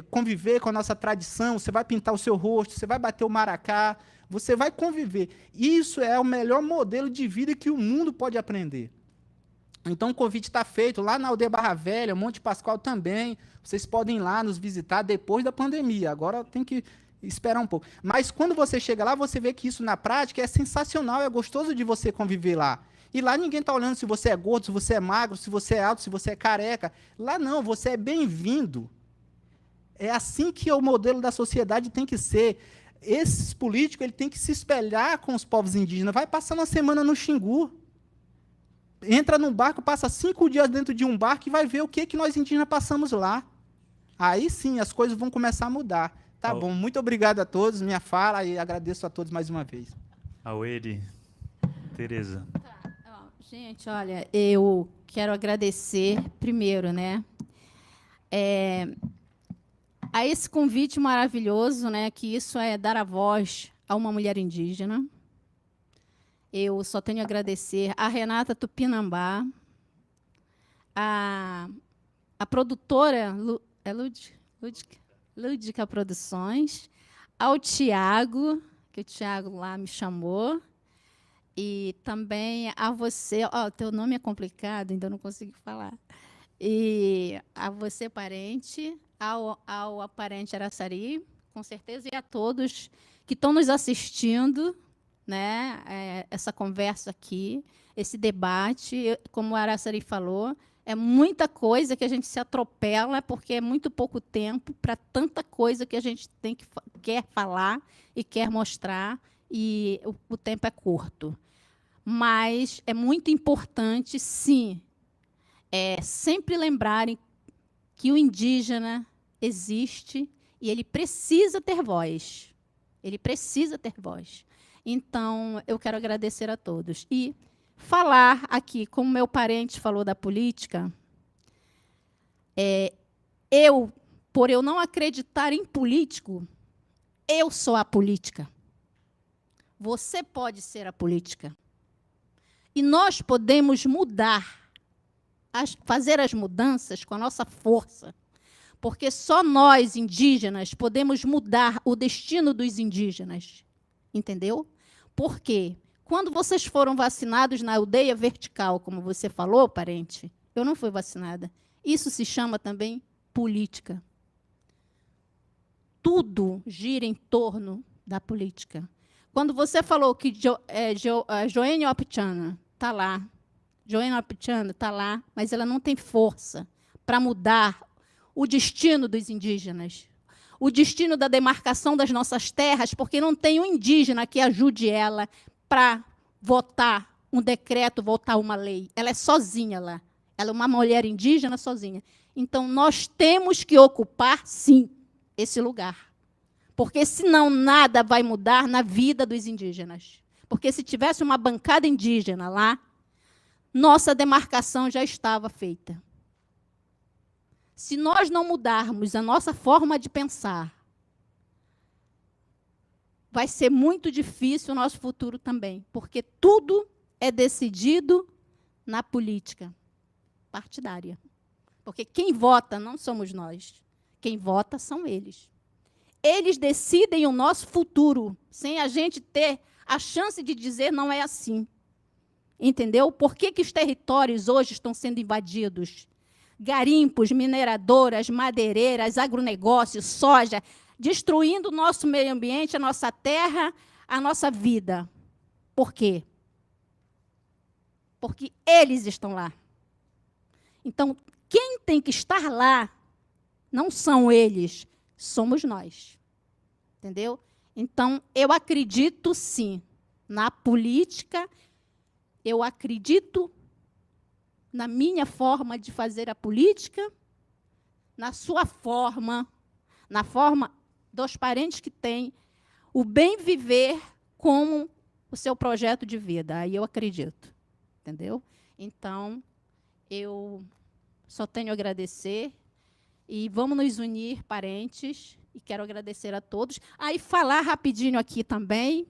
conviver com a nossa tradição, você vai pintar o seu rosto, você vai bater o maracá, você vai conviver. Isso é o melhor modelo de vida que o mundo pode aprender. Então, o convite está feito lá na Aldeia Barra Velha, Monte Pascoal também. Vocês podem ir lá nos visitar depois da pandemia. Agora tem que esperar um pouco. Mas quando você chega lá, você vê que isso na prática é sensacional, é gostoso de você conviver lá. E lá ninguém está olhando se você é gordo, se você é magro, se você é alto, se você é careca. Lá não, você é bem-vindo. É assim que o modelo da sociedade tem que ser. Esses políticos ele tem que se espelhar com os povos indígenas. Vai passar uma semana no Xingu. Entra num barco, passa 5 dias dentro de um barco e vai ver o que nós indígenas passamos lá. Aí sim, as coisas vão começar a mudar. Tá bom, muito obrigado a todos, minha fala, e agradeço a todos mais uma vez. Auede, Tereza. Gente, olha, eu quero agradecer primeiro, né, a esse convite maravilhoso, né, que isso é dar a voz a uma mulher indígena. Eu só tenho a agradecer a Renata Tupinambá, a produtora Lúdica Produções, ao Tiago, que o Tiago lá me chamou, e também a você, teu nome é complicado, ainda não consigo falar, e a você, parente, ao aparente Araçari, com certeza, e a todos que estão nos assistindo, né, essa conversa aqui, esse debate, como o Araçari falou, é muita coisa que a gente se atropela, porque é muito pouco tempo para tanta coisa que a gente quer falar e quer mostrar, e o tempo é curto. Mas é muito importante, sim, sempre lembrarem que o indígena existe e ele precisa ter voz. Ele precisa ter voz. Então, eu quero agradecer a todos. E falar aqui, como meu parente falou da política, por eu não acreditar em político, eu sou a política. Você pode ser a política. E nós podemos mudar, fazer as mudanças com a nossa força, porque só nós, indígenas, podemos mudar o destino dos indígenas. Entendeu? Por quê? Quando vocês foram vacinados na aldeia vertical, como você falou, parente, eu não fui vacinada. Isso se chama também política. Tudo gira em torno da política. Quando você falou que Joênia Wapichana está lá, Joênia Wapichana está lá, mas ela não tem força para mudar o destino dos indígenas, o destino da demarcação das nossas terras, porque não tem um indígena que ajude ela para votar um decreto, votar uma lei. Ela é sozinha lá. Ela é uma mulher indígena sozinha. Então, nós temos que ocupar, sim, esse lugar. Porque, senão, nada vai mudar na vida dos indígenas. Porque, se tivesse uma bancada indígena lá, nossa demarcação já estava feita. Se nós não mudarmos a nossa forma de pensar, vai ser muito difícil o nosso futuro também, porque tudo é decidido na política partidária. Porque quem vota não somos nós, quem vota são eles. Eles decidem o nosso futuro, sem a gente ter a chance de dizer não é assim. Entendeu? Por que os territórios hoje estão sendo invadidos? Garimpos, mineradoras, madeireiras, agronegócio, soja, destruindo o nosso meio ambiente, a nossa terra, a nossa vida. Por quê? Porque eles estão lá. Então, quem tem que estar lá não são eles, somos nós. Entendeu? Então, eu acredito, sim, na política, eu acredito na minha forma de fazer a política, na sua forma, na forma dos parentes que têm o bem viver como o seu projeto de vida. Aí eu acredito, entendeu? Então, eu só tenho a agradecer e vamos nos unir, parentes, e quero agradecer a todos. Aí falar rapidinho aqui também,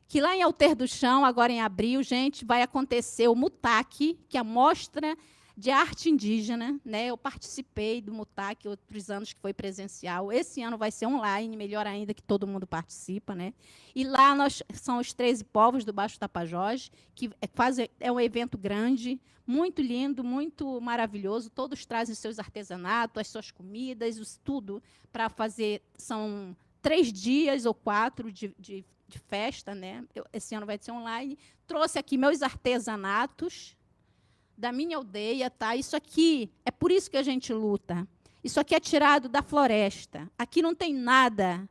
que lá em Alter do Chão, agora em abril, gente, vai acontecer o MUTAC, que é a Mostra de arte indígena, né? Eu participei do MUTAC outros anos que foi presencial. Esse ano vai ser online, melhor ainda que todo mundo participa, né? E lá são os 13 povos do Baixo Tapajós, que é um evento grande, muito lindo, muito maravilhoso. Todos trazem seus artesanatos, as suas comidas, tudo para fazer. São 3 dias ou 4 de festa, né? Esse ano vai ser online. Trouxe aqui meus artesanatos da minha aldeia, tá? Isso aqui é por isso que a gente luta. Isso aqui é tirado da floresta. Aqui não tem nada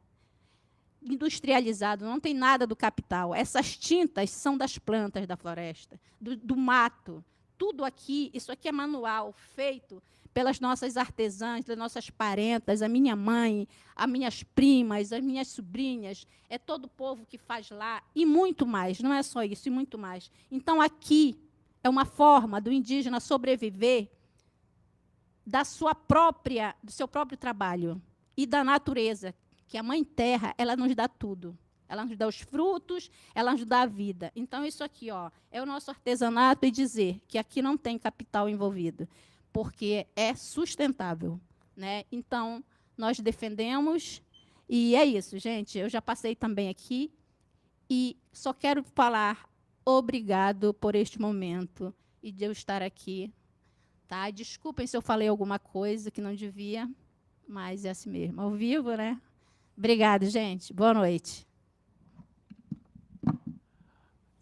industrializado, não tem nada do capital. Essas tintas são das plantas da floresta, do mato. Tudo aqui, isso aqui é manual, feito pelas nossas artesãs, das nossas parentas, a minha mãe, as minhas primas, as minhas sobrinhas, é todo o povo que faz lá, e muito mais, não é só isso, e muito mais. Então, aqui é uma forma do indígena sobreviver do seu próprio trabalho e da natureza, que a Mãe Terra, ela nos dá tudo. Ela nos dá os frutos, ela nos dá a vida. Então, isso aqui, ó, é o nosso artesanato, e dizer que aqui não tem capital envolvido, porque é sustentável, né? Então, nós defendemos, e é isso, gente. Eu já passei também aqui, e só quero falar obrigado por este momento e de eu estar aqui. Tá? Desculpem se eu falei alguma coisa que não devia, mas é assim mesmo. Ao vivo, né? Obrigada, gente. Boa noite.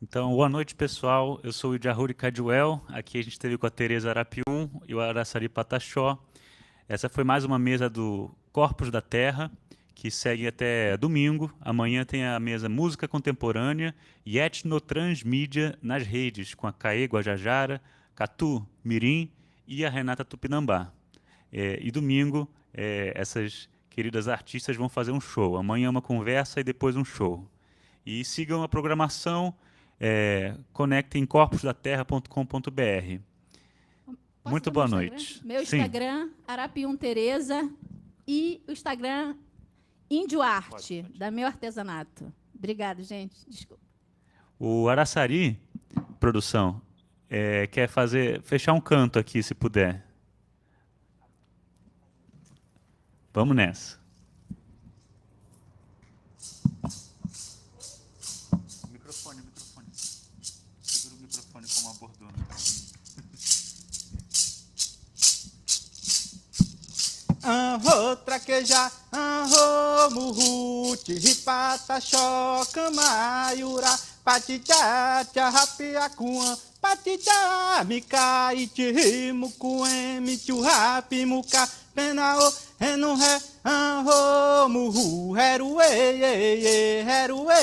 Então, boa noite, pessoal. Eu sou o Idiahuri Cadwell. Aqui a gente esteve com a Tereza Arapium e o Araçari Pataxó. Essa foi mais uma mesa do Corpos da Terra, que segue até domingo. Amanhã tem a mesa Música Contemporânea e Etnotransmídia nas redes, com a Caê Guajajara, Catu Mirim e a Renata Tupinambá. E domingo, essas queridas artistas vão fazer um show. Amanhã uma conversa e depois um show. E sigam a programação, conectem corposdaterra.com.br. Muito boa noite. Meu Instagram, Arapium Tereza, e o Instagram Índio Arte, da meu artesanato. Obrigada, gente. Desculpa. O Araçari, produção, quer fechar um canto aqui, se puder. Vamos nessa. Microfone. Segura o microfone como abordou. Anro traqueja, anro muruti, ripata choca maiura, patita rapiacuan, patita mica iti mucuem, rapi muca, penao, reno re, anro muru, herue, herue, herue,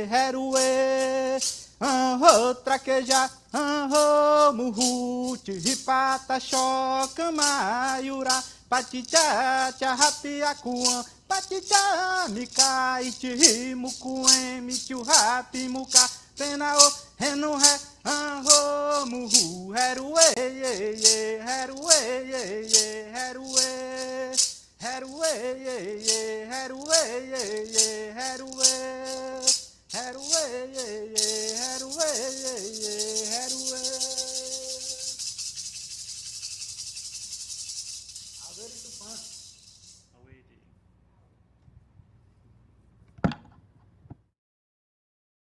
herue, anro traqueja, anro muruti, ripata choca maiura, patita rapiacuan, patita mica iti mucuem, rapi muca, penao, reno re, anro muru, herue, herue, herue, herue, herue, herue, herue,